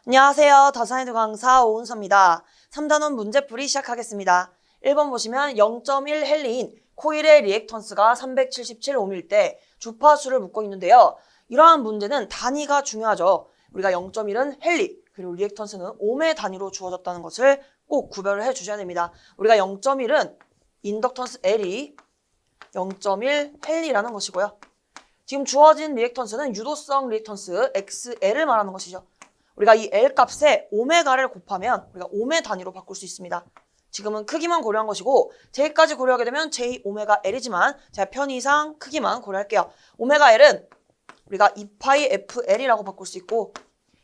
안녕하세요. 더사이드 강사 오은서입니다. 3단원 문제풀이 시작하겠습니다. 1번 보시면 0.1 헬리인 코일의 리액턴스가 377옴일 때 주파수를 묻고 있는데요. 이러한 문제는 단위가 중요하죠. 우리가 0.1은 헬리, 그리고 리액턴스는 옴의 단위로 주어졌다는 것을 꼭 구별을 해주셔야 됩니다. 우리가 0.1은 인덕턴스 L이 0.1 헬리라는 것이고요. 지금 주어진 리액턴스는 유도성 리액턴스 XL을 말하는 것이죠. 우리가 이 L 값에 오메가를 곱하면 우리가 옴의 단위로 바꿀 수 있습니다. 지금은 크기만 고려한 것이고 J까지 고려하게 되면 J 오메가 L이지만 제가 편의상 크기만 고려할게요. 오메가 L은 우리가 2파이 FL이라고 바꿀 수 있고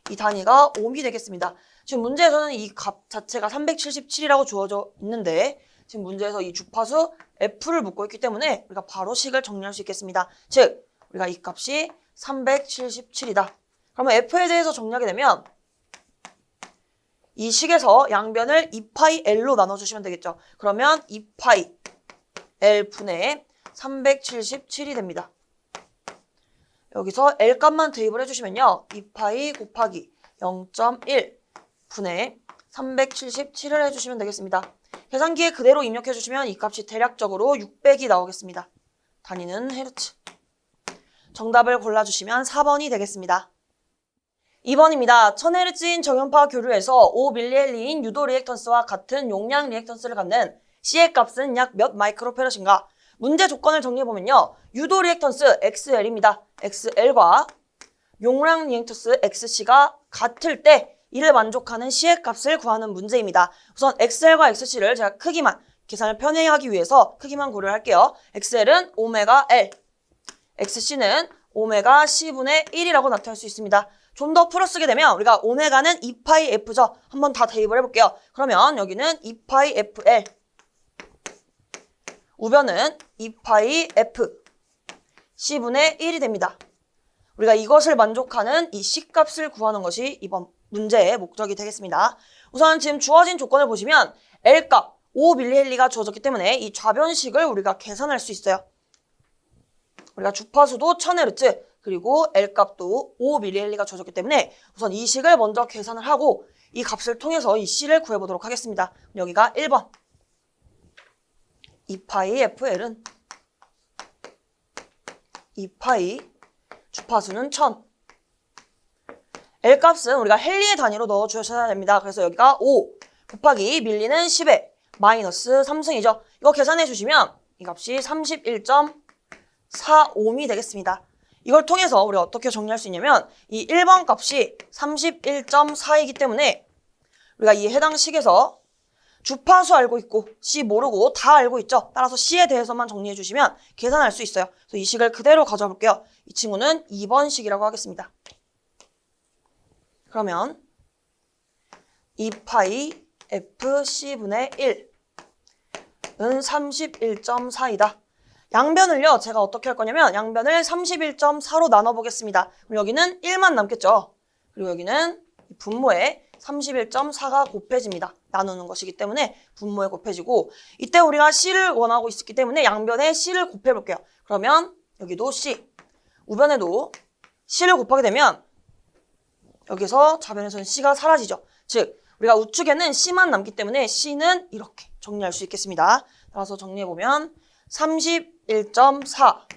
이 단위가 옴이 되겠습니다. 지금 문제에서는 이 값 자체가 377이라고 주어져 있는데 지금 문제에서 이 주파수 F를 묻고 있기 때문에 우리가 바로 식을 정리할 수 있겠습니다. 즉 우리가 이 값이 377이다. 그러면 F에 대해서 정리하게 되면 이 식에서 양변을 2파이 L로 나눠주시면 되겠죠. 그러면 2파이 L 분의 377이 됩니다. 여기서 L 값만 대입을 해주시면요. 2파이 곱하기 0.1 분의 377을 해주시면 되겠습니다. 계산기에 그대로 입력해주시면 이 값이 대략적으로 600이 나오겠습니다. 단위는 헤르츠. 정답을 골라주시면 4번이 되겠습니다. 2번입니다. 1000Hz인 정연파 교류에서 5mH인 유도 리액턴스와 같은 용량 리액턴스를 갖는 C의 값은 약 몇 마이크로페럿인가? 문제 조건을 정리해보면요. 유도 리액턴스 XL입니다. XL과 용량 리액턴스 XC가 같을 때 이를 만족하는 C의 값을 구하는 문제입니다. 우선 XL과 XC를 제가 크기만, 계산을 편하게 하기 위해서 크기만 고려할게요. XL은 오메가 L, XC는 오메가 C분의 1이라고 나타낼 수 있습니다. 좀 더 풀어 쓰게 되면 우리가 오메가는 2파이 F죠. 한번 다 대입을 해볼게요. 그러면 여기는 2파이 FL, 우변은 2파이 F, C분의 1이 됩니다. 우리가 이것을 만족하는 이 C값을 구하는 것이 이번 문제의 목적이 되겠습니다. 우선 지금 주어진 조건을 보시면 L값 5mH가 주어졌기 때문에 이 좌변식을 우리가 계산할 수 있어요. 우리가 주파수도 1000Hz 그리고 L값도 5mH가 주어졌기 때문에 우선 이 식을 먼저 계산을 하고 이 값을 통해서 이 C를 구해보도록 하겠습니다. 여기가 1번 2파이 FL은 2파이 주파수는 1000 L값은 우리가 헬리의 단위로 넣어주셔야 됩니다. 그래서 여기가 5 곱하기 밀리는 10에 마이너스 3승이죠. 이거 계산해 주시면 이 값이 31.4옴이 되겠습니다. 이걸 통해서 우리가 어떻게 정리할 수 있냐면 이 1번 값이 31.4이기 때문에 우리가 이 해당 식에서 주파수 알고 있고 C 모르고 다 알고 있죠. 따라서 C에 대해서만 정리해 주시면 계산할 수 있어요. 그래서 이 식을 그대로 가져와 볼게요. 이 친구는 2번 식이라고 하겠습니다. 그러면 2파이 FC분의 1은 31.4이다. 양변을요, 제가 어떻게 할 거냐면 양변을 31.4로 나눠보겠습니다. 그럼 여기는 1만 남겠죠. 그리고 여기는 분모에 31.4가 곱해집니다. 나누는 것이기 때문에 분모에 곱해지고 이때 우리가 C를 원하고 있었기 때문에 양변에 C를 곱해볼게요. 그러면 여기도 C, 우변에도 C를 곱하게 되면 여기서 좌변에서는 C가 사라지죠. 즉 우리가 우측에는 C만 남기 때문에 C는 이렇게 정리할 수 있겠습니다. 따라서 정리해보면 31.4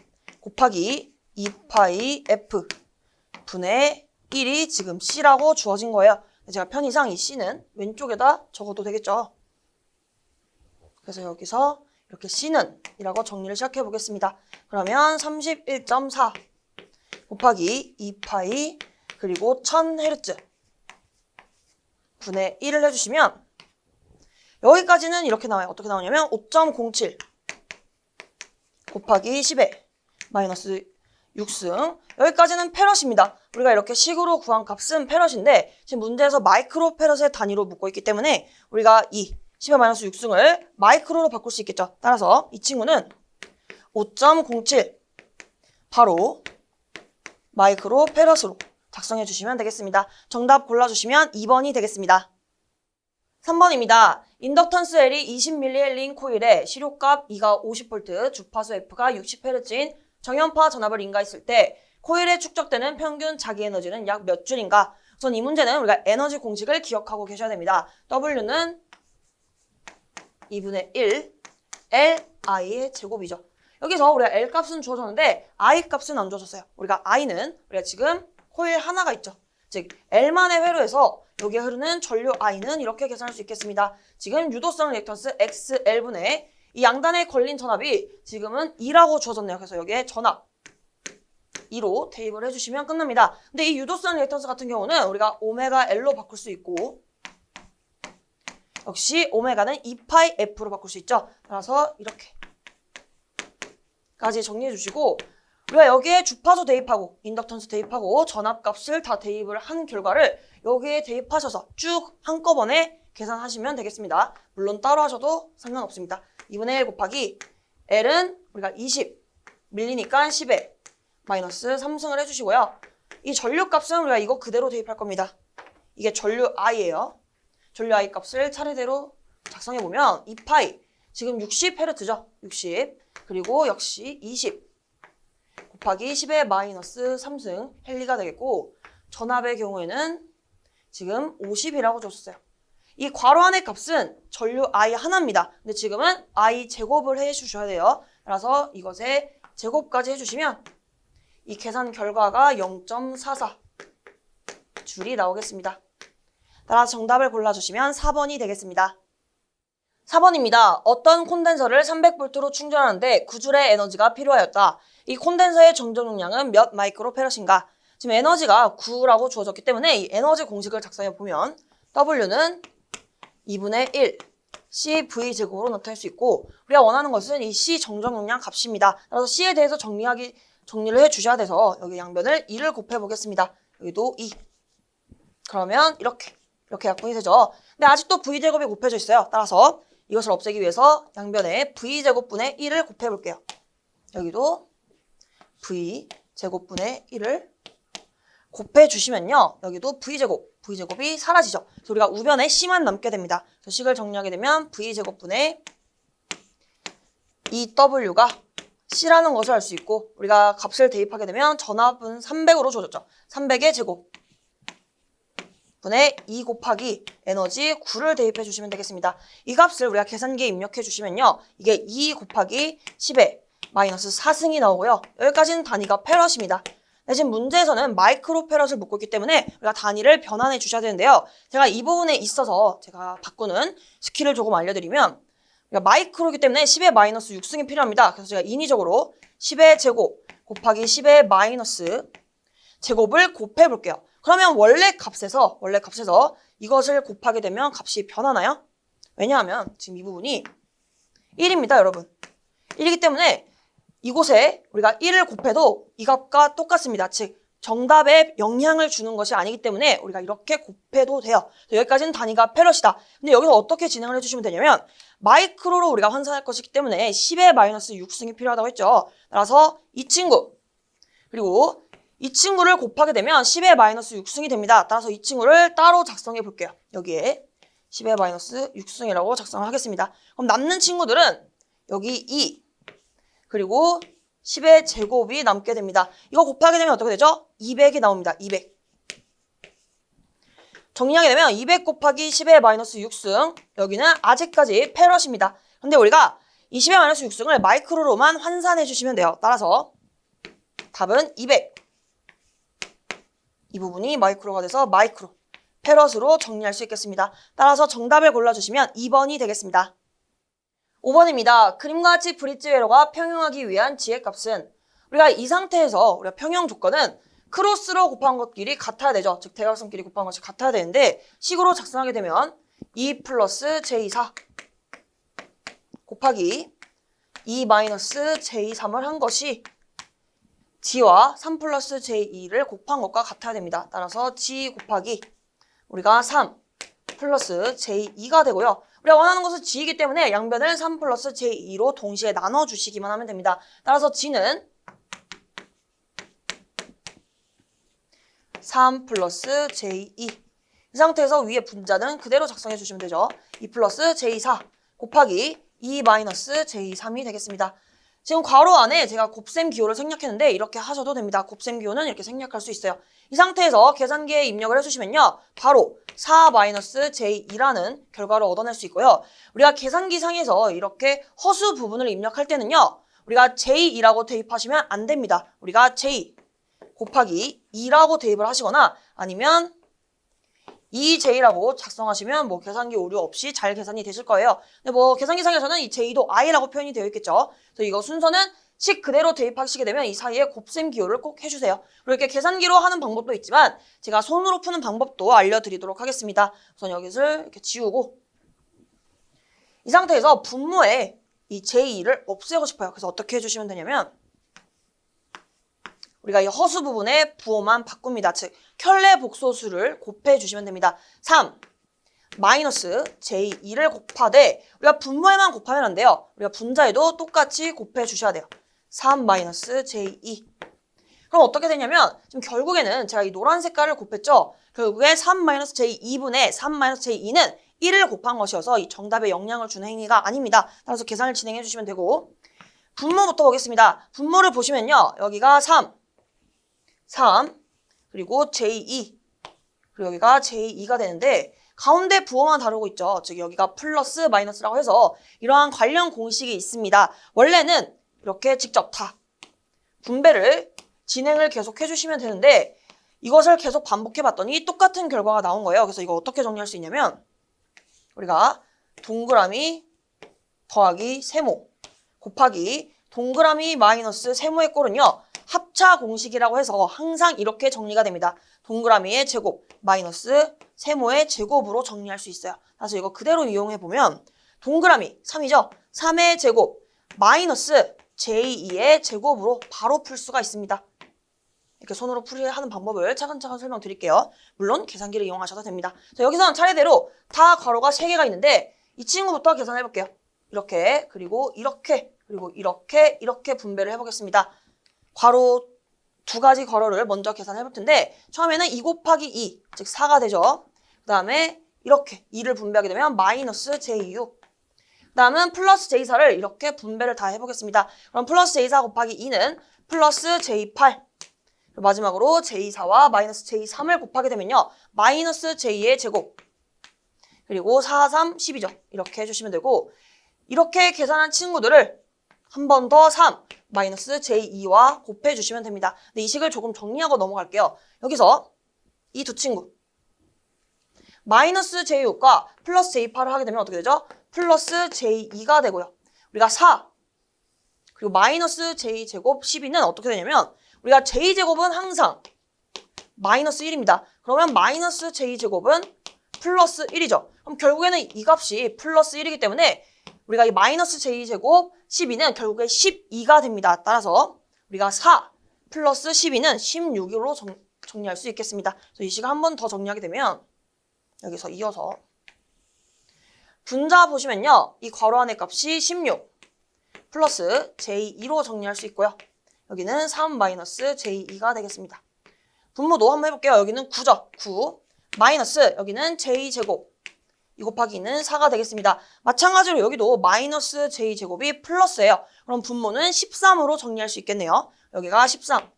곱하기 2파이 F 분의 1이 지금 C라고 주어진 거예요. 제가 편의상 이 C는 왼쪽에다 적어도 되겠죠. 그래서 여기서 이렇게 C는 이라고 정리를 시작해 보겠습니다. 그러면 31.4 곱하기 2파이 그리고 1000Hz 분의 1을 해주시면 여기까지는 이렇게 나와요. 어떻게 나오냐면 5.07 곱하기 10에 마이너스 6승. 여기까지는 페럿입니다. 우리가 이렇게 식으로 구한 값은 페럿인데 지금 문제에서 마이크로 페럿의 단위로 묻고 있기 때문에 우리가 이 10의 마이너스 6승을 마이크로로 바꿀 수 있겠죠. 따라서 이 친구는 5.07 바로 마이크로 페럿으로 작성해 주시면 되겠습니다. 정답 골라주시면 2번이 되겠습니다. 3번입니다. 인덕턴스 L이 20mH인 코일에 시료값 E가 50V, 주파수 F가 60Hz인 정연파 전압을 인가했을 때 코일에 축적되는 평균 자기 에너지는 약 몇 줄인가? 우선 이 문제는 우리가 에너지 공식을 기억하고 계셔야 됩니다. W는 2분의 1 Li의 제곱이죠. 여기서 우리가 L 값은 주어졌는데 I 값은 안 주어졌어요. 우리가 I는 우리가 지금 코일 하나가 있죠. 즉 L만의 회로에서 여기에 흐르는 전류 I는 이렇게 계산할 수 있겠습니다. 지금 유도성 리액턴스 XL분의 이 양단에 걸린 전압이 지금은 2라고 주어졌네요. 그래서 여기에 전압 2로 대입을 해주시면 끝납니다. 근데 이 유도성 리액턴스 같은 경우는 우리가 오메가 L로 바꿀 수 있고 역시 오메가는 2파이 F로 바꿀 수 있죠. 따라서 이렇게까지 정리해 주시고 우리가 여기에 주파수 대입하고 인덕턴스 대입하고 전압값을 다 대입을 한 결과를 여기에 대입하셔서 쭉 한꺼번에 계산하시면 되겠습니다. 물론 따로 하셔도 상관없습니다. 2분의 1 곱하기 L은 우리가 20 밀리니까 10에 마이너스 3승을 해주시고요. 이 전류값은 우리가 이거 그대로 대입할 겁니다. 이게 전류 I예요. 전류 I 값을 차례대로 작성해보면 2파이 지금 60Hz죠. 60 그리고 역시 20 곱하기 10의 마이너스 3승 헨리가 되겠고 전압의 경우에는 지금 50이라고 줬어요. 이 괄호 안의 값은 전류 I 하나입니다. 근데 지금은 I 제곱을 해주셔야 돼요. 따라서 이것의 제곱까지 해주시면 이 계산 결과가 0.44 줄이 나오겠습니다. 따라서 정답을 골라주시면 4번이 되겠습니다. 4번입니다. 어떤 콘덴서를 300V로 충전하는데 9줄의 에너지가 필요하였다. 이 콘덴서의 정전 용량은 몇 마이크로페럿인가? 지금 에너지가 9라고 주어졌기 때문에 이 에너지 공식을 작성해 보면 W는 2분의 1 CV제곱으로 나타낼 수 있고 우리가 원하는 것은 이 C 정전 용량 값입니다. 따라서 C에 대해서 정리를 해 주셔야 돼서 여기 양변을 2를 곱해 보겠습니다. 여기도 2. 그러면 이렇게 약분이 되죠. 근데 아직도 V제곱이 곱해져 있어요. 따라서 이것을 없애기 위해서 양변에 V제곱분의 1을 곱해 볼게요. 여기도 V제곱분의 1을 곱해 주시면요. 여기도 V제곱이 사라지죠. 그래서 우리가 우변에 C만 남게 됩니다. 그래서 식을 정리하게 되면 V제곱분의 2W가 C라는 것을 알 수 있고 우리가 값을 대입하게 되면 전압은 300으로 주어졌죠. 300의 제곱 분의 2 곱하기 에너지 9를 대입해 주시면 되겠습니다. 이 값을 우리가 계산기에 입력해 주시면요. 이게 2 곱하기 10에 마이너스 4승이 나오고요. 여기까지는 단위가 페럿입니다. 지금 문제에서는 마이크로페럿을 묻고 있기 때문에 우리가 단위를 변환해 주셔야 되는데요. 제가 이 부분에 있어서 제가 바꾸는 스킬을 조금 알려드리면 마이크로이기 때문에 10의 마이너스 6승이 필요합니다. 그래서 제가 인위적으로 10의 제곱 곱하기 10의 마이너스 제곱을 곱해 볼게요. 그러면 원래 값에서 이것을 곱하게 되면 값이 변하나요? 왜냐하면 지금 이 부분이 1입니다, 여러분. 1이기 때문에 이곳에 우리가 1을 곱해도 이 값과 똑같습니다. 즉 정답에 영향을 주는 것이 아니기 때문에 우리가 이렇게 곱해도 돼요. 여기까지는 단위가 페럿이다. 근데 여기서 어떻게 진행을 해주시면 되냐면 마이크로로 우리가 환산할 것이기 때문에 10의 마이너스 6승이 필요하다고 했죠. 따라서 이 친구 그리고 이 친구를 곱하게 되면 10의 마이너스 6승이 됩니다. 따라서 이 친구를 따로 작성해 볼게요. 여기에 10의 마이너스 6승이라고 작성을 하겠습니다. 그럼 남는 친구들은 여기 2 그리고 10의 제곱이 남게 됩니다. 이거 곱하게 되면 어떻게 되죠? 200이 나옵니다. 200. 정리하게 되면 200 곱하기 10의 마이너스 6승 여기는 아직까지 페럿입니다. 근데 우리가 이 10의 마이너스 6승을 마이크로로만 환산해 주시면 돼요. 따라서 답은 200. 이 부분이 마이크로가 돼서 마이크로 페럿으로 정리할 수 있겠습니다. 따라서 정답을 골라주시면 2번이 되겠습니다. 5번입니다. 그림과 같이 브릿지 회로가 평형하기 위한 지혜값은 우리가 이 상태에서 우리가 평형 조건은 크로스로 곱한 것끼리 같아야 되죠. 즉 대각선끼리 곱한 것이 같아야 되는데 식으로 작성하게 되면 2 플러스 j4 곱하기 2 마이너스 j3을 한 것이 g와 3 플러스 j2를 곱한 것과 같아야 됩니다. 따라서 g 곱하기 우리가 3 플러스 j2가 되고요. 우리가 원하는 것은 g이기 때문에 양변을 3 플러스 j2로 동시에 나눠주시기만 하면 됩니다. 따라서 g는 3 플러스 j2 이 상태에서 위에 분자는 그대로 작성해 주시면 되죠. 2 플러스 j4 곱하기 2 마이너스 j3이 되겠습니다. 지금 괄호 안에 제가 곱셈 기호를 생략했는데 이렇게 하셔도 됩니다. 곱셈 기호는 이렇게 생략할 수 있어요. 이 상태에서 계산기에 입력을 해주시면요. 바로 4-j2라는 결과를 얻어낼 수 있고요. 우리가 계산기상에서 이렇게 허수 부분을 입력할 때는요. 우리가 j2라고 대입하시면 안 됩니다. 우리가 j 곱하기 2라고 대입을 하시거나 아니면 2j라고 작성하시면 뭐 계산기 오류 없이 잘 계산이 되실 거예요. 근데 뭐 계산기상에서는 이 j도 i라고 표현이 되어 있겠죠. 그래서 이거 순서는 식 그대로 대입하시게 되면 이 사이에 곱셈 기호를 꼭 해주세요. 그리고 이렇게 계산기로 하는 방법도 있지만 제가 손으로 푸는 방법도 알려드리도록 하겠습니다. 우선 여기를 이렇게 지우고 이 상태에서 분모에 이 j2를 없애고 싶어요. 그래서 어떻게 해주시면 되냐면 우리가 이 허수 부분에 부호만 바꿉니다. 즉 켤레 복소수를 곱해 주시면 됩니다. 3 마이너스 j2를 곱하되 우리가 분모에만 곱하면 안 돼요. 우리가 분자에도 똑같이 곱해 주셔야 돼요. 3 마이너스 j2 그럼 어떻게 되냐면 지금 결국에는 제가 이 노란 색깔을 곱했죠. 결국에 3 마이너스 j2분의 3 마이너스 j2는 1을 곱한 것이어서 이 정답에 영향을 주는 행위가 아닙니다. 따라서 계산을 진행해 주시면 되고 분모부터 보겠습니다. 분모를 보시면요. 여기가 3 그리고 j2 그리고 여기가 j2가 되는데 가운데 부호만 다루고 있죠. 즉 여기가 플러스 마이너스라고 해서 이러한 관련 공식이 있습니다. 원래는 이렇게 직접 다 분배를 진행을 계속 해주시면 되는데 이것을 계속 반복해봤더니 똑같은 결과가 나온 거예요. 그래서 이거 어떻게 정리할 수 있냐면 우리가 동그라미 더하기 세모 곱하기 동그라미 마이너스 세모의 꼴은요. 합차 공식이라고 해서 항상 이렇게 정리가 됩니다. 동그라미의 제곱 마이너스 세모의 제곱으로 정리할 수 있어요. 그래서 이거 그대로 이용해보면 동그라미 3이죠. 3의 제곱 마이너스 j2의 제곱으로 바로 풀 수가 있습니다. 이렇게 손으로 풀이하는 방법을 차근차근 설명드릴게요. 물론 계산기를 이용하셔도 됩니다. 자, 여기서는 차례대로 다 괄호가 3개가 있는데 이 친구부터 계산해볼게요. 이렇게 그리고 이렇게 그리고 이렇게 분배를 해보겠습니다. 괄호 두 가지 괄호를 먼저 계산해 볼 텐데 처음에는 2 곱하기 2, 즉 4가 되죠. 그 다음에 이렇게 2를 분배하게 되면 마이너스 j6 그 다음은 플러스 j4를 이렇게 분배를 다 해보겠습니다. 그럼 플러스 j4 곱하기 2는 플러스 j8 마지막으로 j4와 마이너스 j3을 곱하게 되면요. 마이너스 j의 제곱 그리고 4, 3, 10이죠. 이렇게 해주시면 되고 이렇게 계산한 친구들을 한 번 더 3, 마이너스 j2와 곱해주시면 됩니다. 근데 이 식을 조금 정리하고 넘어갈게요. 여기서 이 두 친구 마이너스 j6과 플러스 j8을 하게 되면 어떻게 되죠? 플러스 j2가 되고요. 우리가 4 그리고 마이너스 j제곱 12는 어떻게 되냐면 우리가 j제곱은 항상 마이너스 1입니다. 그러면 마이너스 j제곱은 플러스 1이죠. 그럼 결국에는 이 값이 플러스 1이기 때문에 우리가 이 마이너스 j제곱 12는 결국에 12가 됩니다. 따라서 우리가 4 플러스 12는 16으로 정리할 수 있겠습니다. 그래서 이 식을 한 번 더 정리하게 되면 여기서 이어서 분자 보시면요. 이 괄호 안의 값이 16 플러스 j2로 정리할 수 있고요. 여기는 3 마이너스 j2가 되겠습니다. 분모도 한번 해볼게요. 여기는 9죠. 9 마이너스 여기는 j제곱 2 곱하기 2는 4가 되겠습니다. 마찬가지로 여기도 마이너스 j제곱이 플러스예요. 그럼 분모는 13으로 정리할 수 있겠네요. 여기가 13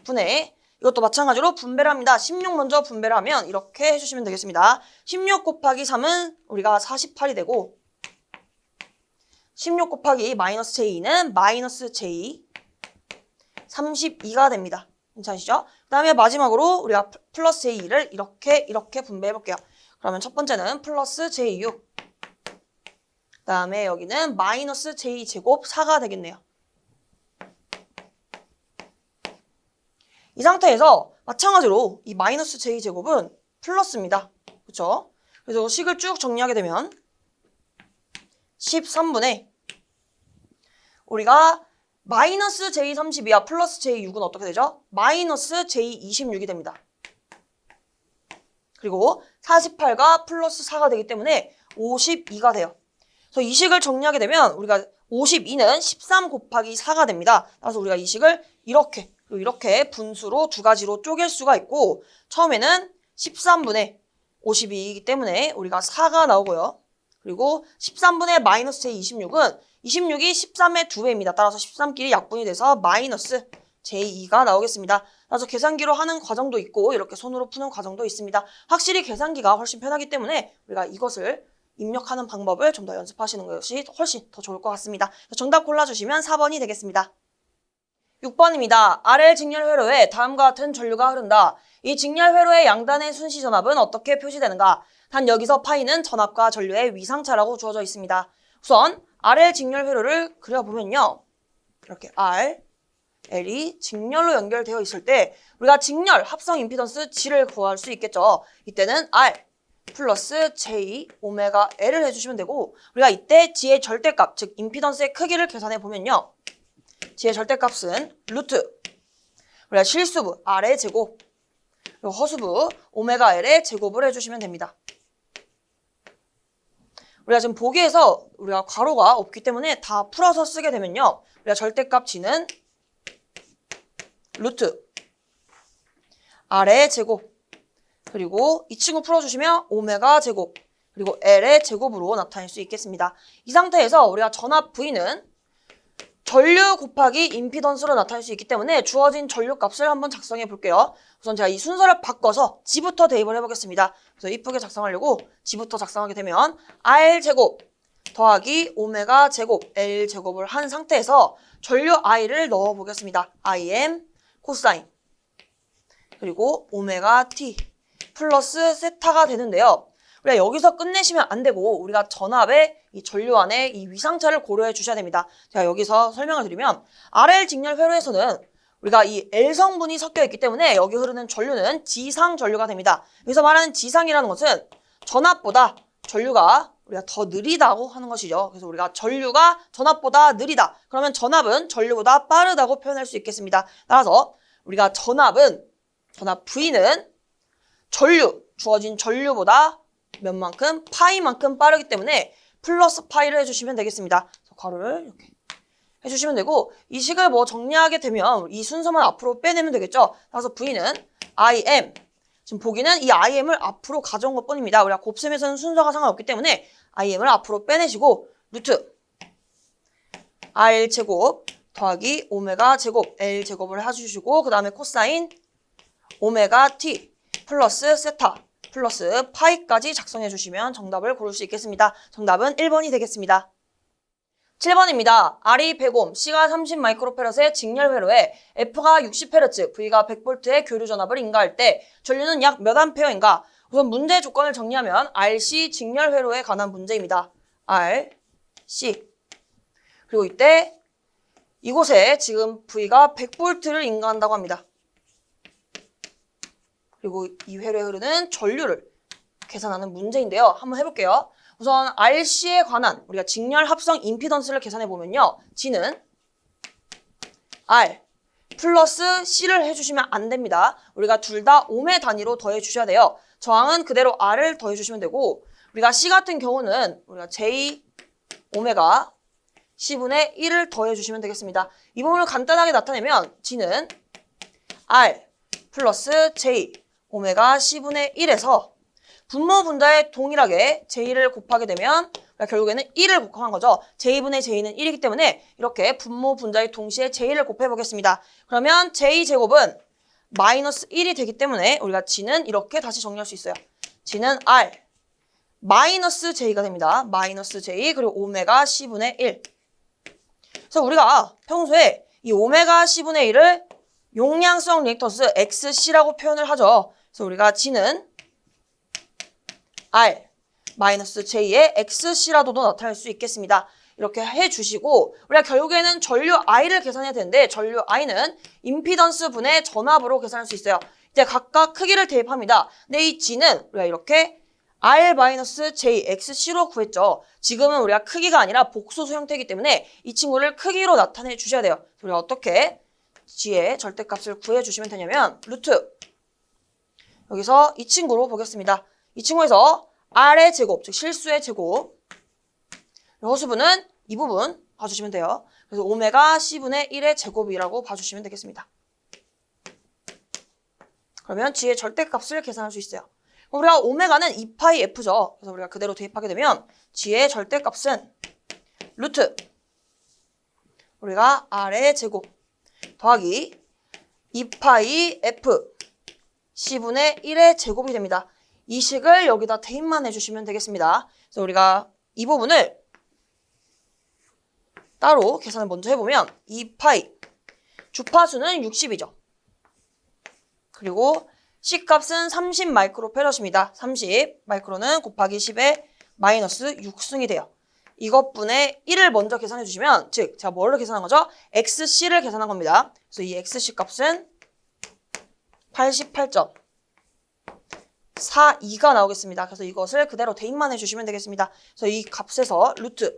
분의 이것도 마찬가지로 분배를 합니다. 16 먼저 분배를 하면 이렇게 해주시면 되겠습니다. 16 곱하기 3은 우리가 48이 되고 16 곱하기 마이너스 j2는 마이너스 j 32가 됩니다. 괜찮으시죠? 그 다음에 마지막으로 우리가 플러스 j2를 이렇게 분배해 볼게요. 그러면 첫 번째는 플러스 j6 그 다음에 여기는 마이너스 j제곱 4가 되겠네요. 이 상태에서 마찬가지로 이 마이너스 j제곱은 플러스입니다. 그렇죠? 그래서 식을 쭉 정리하게 되면 13분의 우리가 마이너스 j32와 플러스 j6은 어떻게 되죠? 마이너스 j26이 됩니다. 그리고 48과 플러스 4가 되기 때문에 52가 돼요. 그래서 이 식을 정리하게 되면 우리가 52는 13 곱하기 4가 됩니다. 그래서 우리가 이 식을 이렇게 그리고 이렇게 분수로 두 가지로 쪼갤 수가 있고 처음에는 13분의 52이기 때문에 우리가 4가 나오고요. 그리고 13분의 마이너스 j26은 26이 13의 2배입니다. 따라서 13끼리 약분이 돼서 마이너스 j2가 나오겠습니다. 그래서 계산기로 하는 과정도 있고 이렇게 손으로 푸는 과정도 있습니다. 확실히 계산기가 훨씬 편하기 때문에 우리가 이것을 입력하는 방법을 좀 더 연습하시는 것이 훨씬 더 좋을 것 같습니다. 정답 골라주시면 4번이 되겠습니다. 6번입니다. 아래 직렬 회로에 다음과 같은 전류가 흐른다. 이 직렬 회로의 양단의 순시 전압은 어떻게 표시되는가? 단 여기서 파이는 전압과 전류의 위상차라고 주어져 있습니다. 우선 아래 직렬 회로를 그려보면요. 이렇게 R, L이 직렬로 연결되어 있을 때 우리가 직렬 합성 임피던스 G를 구할 수 있겠죠. 이때는 R 플러스 J 오메가 L을 해주시면 되고 우리가 이때 G의 절대값, 즉 임피던스의 크기를 계산해 보면요. G의 절대값은 루트 우리가 실수부 R의 제곱 그리고 허수부 오메가 L의 제곱을 해주시면 됩니다. 우리가 지금 보기에서 우리가 괄호가 없기 때문에 다 풀어서 쓰게 되면요. 우리가 절대값 G는 루트 R의 제곱 그리고 이 친구 풀어주시면 오메가 제곱 그리고 L의 제곱으로 나타낼 수 있겠습니다. 이 상태에서 우리가 전압 V는 전류 곱하기 임피던스로 나타낼 수 있기 때문에 주어진 전류 값을 한번 작성해 볼게요. 우선 제가 이 순서를 바꿔서 G부터 대입을 해보겠습니다. 그래서 이쁘게 작성하려고 G부터 작성하게 되면 R제곱 더하기 오메가 제곱 L제곱을 한 상태에서 전류 I를 넣어 보겠습니다. IM 코사인 그리고 오메가 T 플러스 세타가 되는데요. 우리가 여기서 끝내시면 안 되고 우리가 전압의 이 전류 안에 이 위상차를 고려해 주셔야 됩니다. 제가 여기서 설명을 드리면 RL 직렬 회로에서는 우리가 이 L성분이 섞여 있기 때문에 여기 흐르는 전류는 지상 전류가 됩니다. 여기서 말하는 지상이라는 것은 전압보다 전류가 우리가 더 느리다고 하는 것이죠. 그래서 우리가 전류가 전압보다 느리다. 그러면 전압은 전류보다 빠르다고 표현할 수 있겠습니다. 따라서 우리가 전압 V는 주어진 전류보다 몇만큼? 파이만큼 빠르기 때문에 플러스 파이를 해주시면 되겠습니다. 괄호를 이렇게 해주시면 되고 이 식을 뭐 정리하게 되면 이 순서만 앞으로 빼내면 되겠죠. 따라서 V는 IM 지금 보기는 이 IM을 앞으로 가져온 것 뿐입니다. 우리가 곱셈에서는 순서가 상관없기 때문에 IM을 앞으로 빼내시고 루트 R 제곱 더하기 오메가 제곱 L 제곱을 해주시고 그 다음에 코사인 오메가 T 플러스 세타 플러스 파이까지 작성해 주시면 정답을 고를 수 있겠습니다. 정답은 1번이 되겠습니다. 7번입니다. R이 100옴, C가 30마이크로페럿의 직렬 회로에 F가 60Hz, V가 100V의 교류 전압을 인가할 때 전류는 약 몇 암페어인가? 우선 문제 조건을 정리하면 RC 직렬 회로에 관한 문제입니다. RC 그리고 이때 이곳에 지금 V가 100V를 인가한다고 합니다. 그리고 이 회로에 흐르는 전류를 계산하는 문제인데요. 한번 해볼게요. 우선 RC에 관한 우리가 직렬 합성 임피던스를 계산해 보면요. G는 R 플러스 C를 해주시면 안 됩니다. 우리가 둘 다 옴의 단위로 더해 주셔야 돼요. 저항은 그대로 R을 더해 주시면 되고 우리가 C 같은 경우는 우리가 J 오메가 C분의 1을 더해 주시면 되겠습니다. 이 부분을 간단하게 나타내면 G는 R 플러스 J 오메가 C분의 1에서 분모 분자에 동일하게 J를 곱하게 되면 결국에는 1을 곱한 거죠. J분의 J는 1이기 때문에 이렇게 분모 분자에 동시에 J를 곱해보겠습니다. 그러면 J제곱은 마이너스 1이 되기 때문에 우리가 G는 이렇게 다시 정리할 수 있어요. G는 R 마이너스 J가 됩니다. 마이너스 J 그리고 오메가 C분의 1. 그래서 우리가 평소에 이 오메가 C분의 1을 용량성 리액턴스 XC라고 표현을 하죠. 그래서 우리가 G는 R 마이너스 J의 XC라고도 나타낼 수 있겠습니다. 이렇게 해주시고 우리가 결국에는 전류 I를 계산해야 되는데 전류 I는 임피던스 분의 전압으로 계산할 수 있어요. 이제 각각 크기를 대입합니다. 근데 이 G는 우리가 이렇게 R 마이너스 J XC로 구했죠. 지금은 우리가 크기가 아니라 복소수 형태이기 때문에 이 친구를 크기로 나타내 주셔야 돼요. 우리가 어떻게 G의 절대값을 구해주시면 되냐면 루트 여기서 이 친구로 보겠습니다. 이 친구에서 R의 제곱, 즉 실수의 제곱 허수분은 이 부분 봐주시면 돼요. 그래서 오메가 C분의 1의 제곱이라고 봐주시면 되겠습니다. 그러면 G의 절대값을 계산할 수 있어요. 우리가 오메가는 2파이 F죠. 그래서 우리가 그대로 대입하게 되면 G의 절대값은 루트 우리가 R의 제곱 더하기 2파이 F C분의 1의 제곱이 됩니다. 이 식을 여기다 대입만 해주시면 되겠습니다. 그래서 우리가 이 부분을 따로 계산을 먼저 해보면 2파이 주파수는 60이죠. 그리고 C값은 30 마이크로페럿입니다. 30 마이크로는 곱하기 10의 마이너스 6승이 돼요. 이것분의 1을 먼저 계산해 주시면 즉 제가 뭘로 계산한 거죠? XC를 계산한 겁니다. 그래서 이 XC 값은 88.42가 나오겠습니다. 그래서 이것을 그대로 대입만 해주시면 되겠습니다. 그래서 이 값에서 루트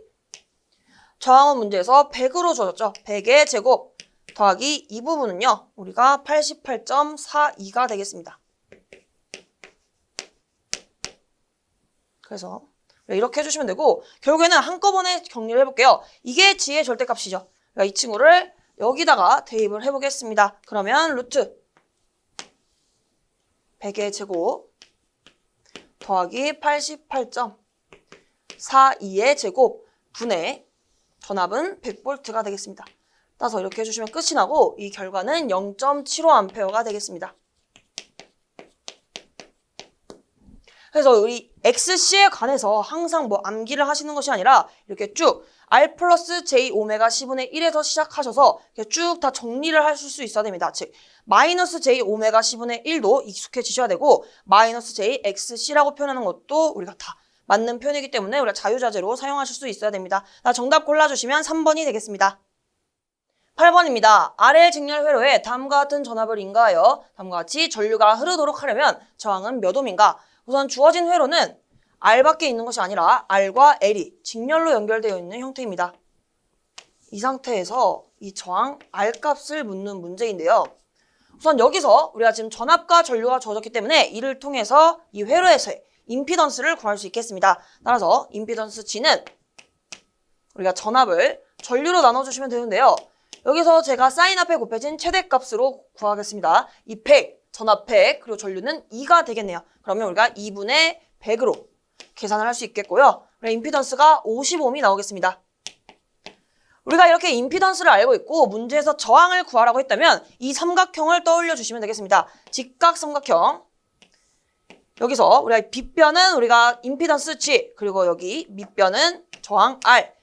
저항원 문제에서 100으로 주어졌죠. 100의 제곱 더하기 이 부분은요. 우리가 88.42가 되겠습니다. 그래서 이렇게 해주시면 되고 결국에는 한꺼번에 정리를 해볼게요. 이게 G의 절대값이죠. 그러니까 이 친구를 여기다가 대입을 해보겠습니다. 그러면 루트 100의 제곱 더하기 88.42의 제곱 분의 전압은 100V가 되겠습니다. 따라서 이렇게 해주시면 끝이 나고 이 결과는 0.75A가 되겠습니다. 그래서 우리 XC에 관해서 항상 뭐 암기를 하시는 것이 아니라 이렇게 쭉 R 플러스 J 오메가 C분의 1에서 시작하셔서 쭉 다 정리를 하실 수 있어야 됩니다. 즉 마이너스 J 오메가 C분의 1도 익숙해지셔야 되고 마이너스 J XC라고 표현하는 것도 우리가 다 맞는 표현이기 때문에 우리가 자유자재로 사용하실 수 있어야 됩니다. 정답 골라주시면 3번이 되겠습니다. 8번입니다. 아래 직렬 회로에 다음과 같은 전압을 인가하여 다음과 같이 전류가 흐르도록 하려면 저항은 몇 옴인가? 우선 주어진 회로는 R밖에 있는 것이 아니라 R과 L이 직렬로 연결되어 있는 형태입니다. 이 상태에서 이 저항 R 값을 묻는 문제인데요. 우선 여기서 우리가 지금 전압과 전류가 주어졌기 때문에 이를 통해서 이 회로에서의 임피던스를 구할 수 있겠습니다. 따라서 임피던스 G는 우리가 전압을 전류로 나눠주시면 되는데요. 여기서 제가 사인 앞에 곱해진 최대값으로 구하겠습니다. 이 100, 전압 100, 그리고 전류는 2가 되겠네요. 그러면 우리가 2분의 100으로 계산을 할 수 있겠고요. 그리고 임피던스가 50옴이 나오겠습니다. 우리가 이렇게 임피던스를 알고 있고 문제에서 저항을 구하라고 했다면 이 삼각형을 떠올려 주시면 되겠습니다. 직각삼각형. 여기서 우리가 빗변은 우리가 임피던스 G, 그리고 여기 밑변은 저항 R.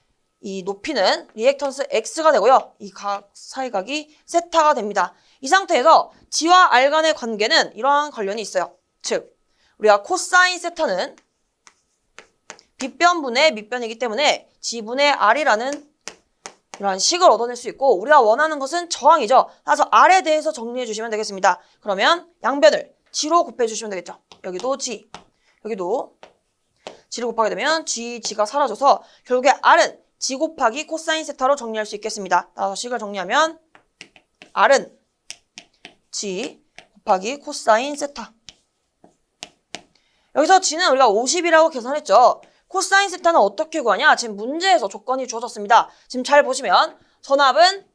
이 높이는 리액턴스 X가 되고요. 이 각 사이각이 세타가 됩니다. 이 상태에서 G와 R 간의 관계는 이러한 관련이 있어요. 즉, 우리가 코사인 세타는 빗변분의 밑변이기 때문에 G분의 R이라는 이러한 식을 얻어낼 수 있고 우리가 원하는 것은 저항이죠. 따라서 R에 대해서 정리해 주시면 되겠습니다. 그러면 양변을 G로 곱해 주시면 되겠죠. 여기도 G, 여기도 G를 곱하게 되면 G가 사라져서 결국에 R은 G 곱하기 코사인 세타로 정리할 수 있겠습니다. 따라서 식을 정리하면 R은 G 곱하기 코사인 세타. 여기서 G는 우리가 50이라고 계산했죠. 코사인 세타는 어떻게 구하냐? 지금 문제에서 조건이 주어졌습니다. 지금 잘 보시면 전압은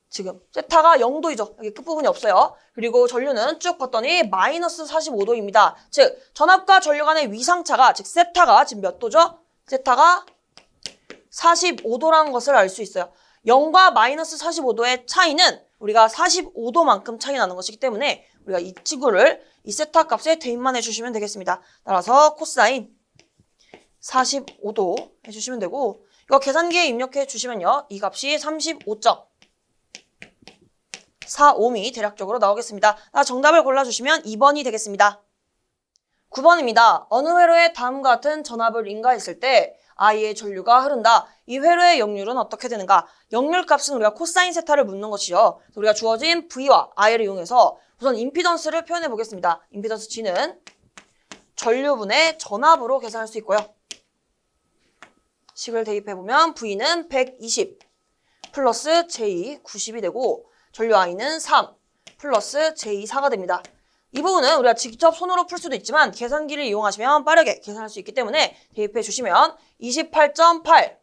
지금 세타가 0도이죠. 여기 끝부분이 없어요. 그리고 전류는 쭉 봤더니 마이너스 45도입니다. 즉 전압과 전류 간의 위상차가 즉 세타가 지금 몇 도죠? 세타가 45도라는 것을 알 수 있어요. 0과 마이너스 45도의 차이는 우리가 45도만큼 차이 나는 것이기 때문에 우리가 이 친구를 이 세타 값에 대입만 해주시면 되겠습니다. 따라서 코사인 45도 해주시면 되고 이거 계산기에 입력해 주시면요. 이 값이 35.45옴이 대략적으로 나오겠습니다. 정답을 골라주시면 2번이 되겠습니다. 9번입니다. 어느 회로에 다음과 같은 전압을 인가했을 때 I의 전류가 흐른다. 이 회로의 역률은 어떻게 되는가? 역률 값은 우리가 코사인 세타를 묻는 것이죠. 우리가 주어진 V와 I를 이용해서 우선 임피던스를 표현해 보겠습니다. 임피던스 G는 전류분의 전압으로 계산할 수 있고요. 식을 대입해보면 V는 120 플러스 J 90이 되고 전류 I는 3 플러스 J 4가 됩니다. 이 부분은 우리가 직접 손으로 풀 수도 있지만 계산기를 이용하시면 빠르게 계산할 수 있기 때문에 대입해 주시면 28.8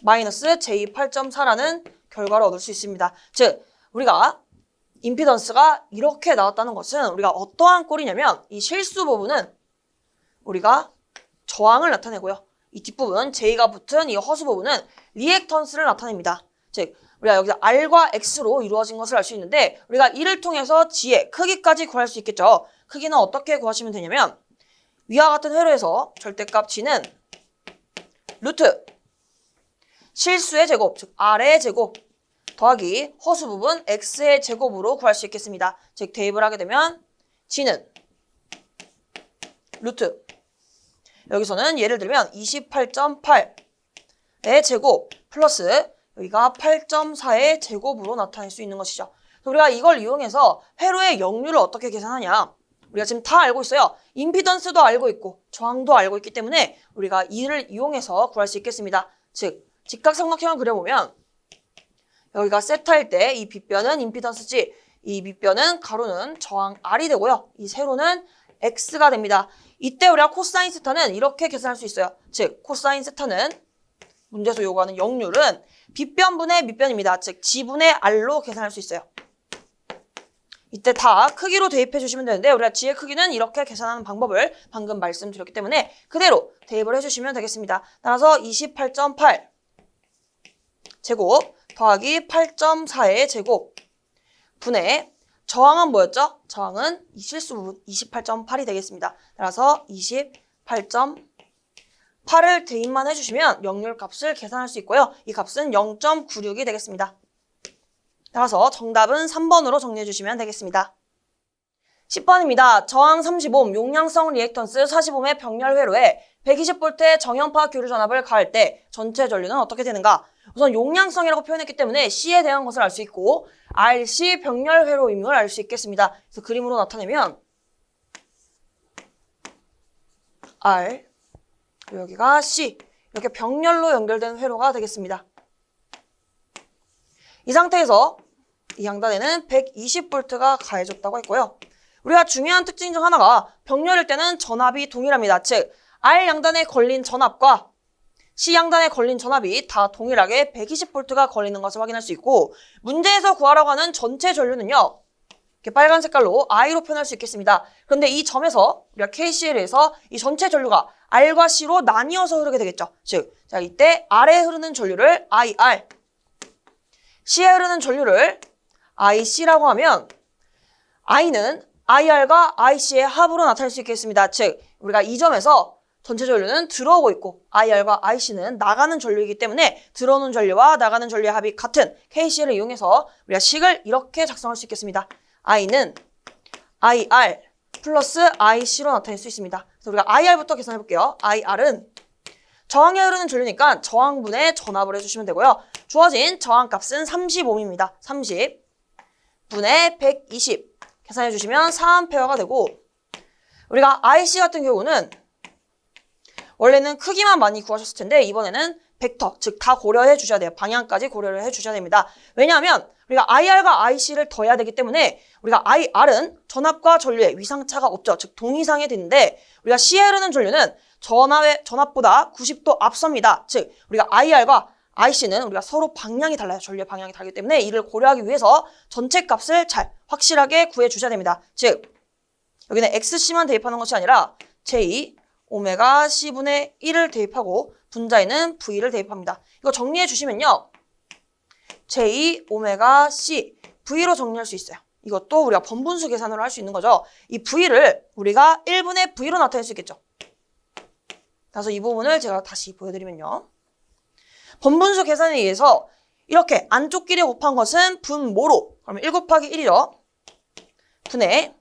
마이너스 J 8.4라는 결과를 얻을 수 있습니다. 즉 우리가 임피던스가 이렇게 나왔다는 것은 우리가 어떠한 꼴이냐면 이 실수 부분은 우리가 저항을 나타내고요. 이 뒷부분 J가 붙은 이 허수 부분은 리액턴스를 나타냅니다. 즉 우리가 여기서 R과 X로 이루어진 것을 알 수 있는데 우리가 이를 통해서 G의 크기까지 구할 수 있겠죠. 크기는 어떻게 구하시면 되냐면 위와 같은 회로에서 절대값 G는 루트 실수의 제곱, 즉 R의 제곱 더하기 허수 부분 X의 제곱으로 구할 수 있겠습니다. 즉 대입을 하게 되면 G는 루트 여기서는 예를 들면 28.8의 제곱 플러스 여기가 8.4의 제곱으로 나타낼 수 있는 것이죠. 우리가 이걸 이용해서 회로의 역률을 어떻게 계산하냐. 우리가 지금 다 알고 있어요. 임피던스도 알고 있고 저항도 알고 있기 때문에 우리가 이를 이용해서 구할 수 있겠습니다. 즉 직각삼각형을 그려보면 여기가 세타일 때 이 빗변은 임피던스 G, 이 밑변은 가로는 저항 R이 되고요. 이 세로는 X가 됩니다. 이때 우리가 코사인 세타는 이렇게 계산할 수 있어요. 즉 코사인 세타는 문제에서 요구하는 역률은 빗변분의 밑변입니다. 즉 G분의 R로 계산할 수 있어요. 이때 다 크기로 대입해 주시면 되는데 우리가 G의 크기는 이렇게 계산하는 방법을 방금 말씀드렸기 때문에 그대로 대입을 해주시면 되겠습니다. 따라서 28.8 제곱 더하기 8.4의 제곱 분의 저항은 뭐였죠? 저항은 이 실수 부분 28.8이 되겠습니다. 따라서 28.8을 대입만 해주시면 역률 값을 계산할 수 있고요. 이 값은 0.96이 되겠습니다. 따라서 정답은 3번으로 정리해 주시면 되겠습니다. 10번입니다. 저항 30옴, 용량성 리액턴스 40옴의 병렬 회로에 120V의 정연파 교류 전압을 가할 때 전체 전류는 어떻게 되는가? 우선 용량성이라고 표현했기 때문에 C에 대한 것을 알 수 있고 RC 병렬 회로임을 알 수 있겠습니다. 그래서 그림으로 나타내면 R 그리고 여기가 C 이렇게 병렬로 연결된 회로가 되겠습니다. 이 상태에서 이 양단에는 120V가 가해졌다고 했고요. 우리가 중요한 특징 중 하나가 병렬일 때는 전압이 동일합니다. 즉 R 양단에 걸린 전압과 C 양단에 걸린 전압이 다 동일하게 120V가 걸리는 것을 확인할 수 있고 문제에서 구하라고 하는 전체 전류는요. 이렇게 빨간 색깔로 I로 표현할 수 있겠습니다. 그런데 이 점에서 우리가 KCL에서 이 전체 전류가 R과 C로 나뉘어서 흐르게 되겠죠. 즉, 자 이때 R에 흐르는 전류를 IR, C에 흐르는 전류를 IC라고 하면 I는 IR과 IC의 합으로 나타낼 수 있겠습니다. 즉, 우리가 이 점에서 전체 전류는 들어오고 있고 IR과 IC는 나가는 전류이기 때문에 들어오는 전류와 나가는 전류의 합이 같은 KCL을 이용해서 우리가 식을 이렇게 작성할 수 있겠습니다. I는 IR 플러스 IC로 나타낼 수 있습니다. 그래서 우리가 IR부터 계산해 볼게요. IR은 저항에 흐르는 전류니까 저항분의 전압을 해주시면 되고요. 주어진 저항값은 30옴입니다. 30 분의 120 계산해 주시면 4A가 되고 우리가 IC 같은 경우는 원래는 크기만 많이 구하셨을 텐데 이번에는 벡터, 즉 다 고려해 주셔야 돼요. 방향까지 고려를 해 주셔야 됩니다. 왜냐하면 우리가 IR과 IC를 더해야 되기 때문에 우리가 IR은 전압과 전류에 위상차가 없죠. 즉 동위상이 되는데 우리가 C에 흐르는 전류는 전압보다 90도 앞섭니다. 즉 우리가 IR과 IC는 우리가 서로 방향이 달라요. 전류의 방향이 다르기 때문에 이를 고려하기 위해서 전체 값을 잘 확실하게 구해 주셔야 됩니다. 즉 여기는 XC만 대입하는 것이 아니라 J 오메가 C분의 1을 대입하고 분자에는 V를 대입합니다. 이거 정리해 주시면요. J 오메가 C V로 정리할 수 있어요. 이것도 우리가 번분수 계산으로 할 수 있는 거죠. 이 V를 우리가 1분의 V로 나타낼 수 있겠죠. 그래서 이 부분을 제가 다시 보여드리면요. 번분수 계산에 의해서 이렇게 안쪽끼리 곱한 것은 분모로 그러면 1 곱하기 1이죠. 분의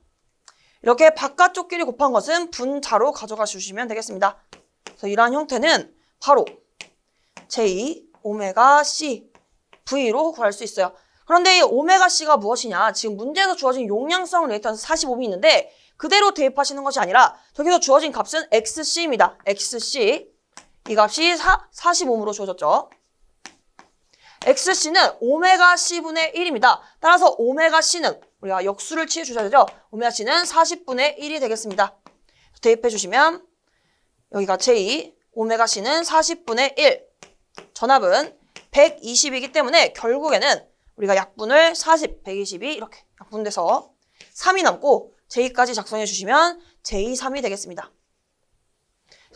이렇게 바깥쪽끼리 곱한 것은 분자로 가져가 주시면 되겠습니다. 그래서 이러한 형태는 바로 J 오메가 C V로 구할 수 있어요. 그런데 이 오메가 C가 무엇이냐? 지금 문제에서 주어진 용량성 리액턴스 45옴이 있는데 그대로 대입하시는 것이 아니라 저기서 주어진 값은 XC입니다. XC 이 값이 40옴으로 주어졌죠. XC는 오메가 C분의 1입니다. 따라서 오메가 C는 우리가 역수를 취해 주셔야 되죠. 오메가 C는 40분의 1이 되겠습니다. 대입해 주시면 여기가 J, 오메가 C는 40분의 1. 전압은 120이기 때문에 결국에는 우리가 약분을 40, 120이 이렇게 약분돼서 3이 남고 J까지 작성해 주시면 J3이 되겠습니다.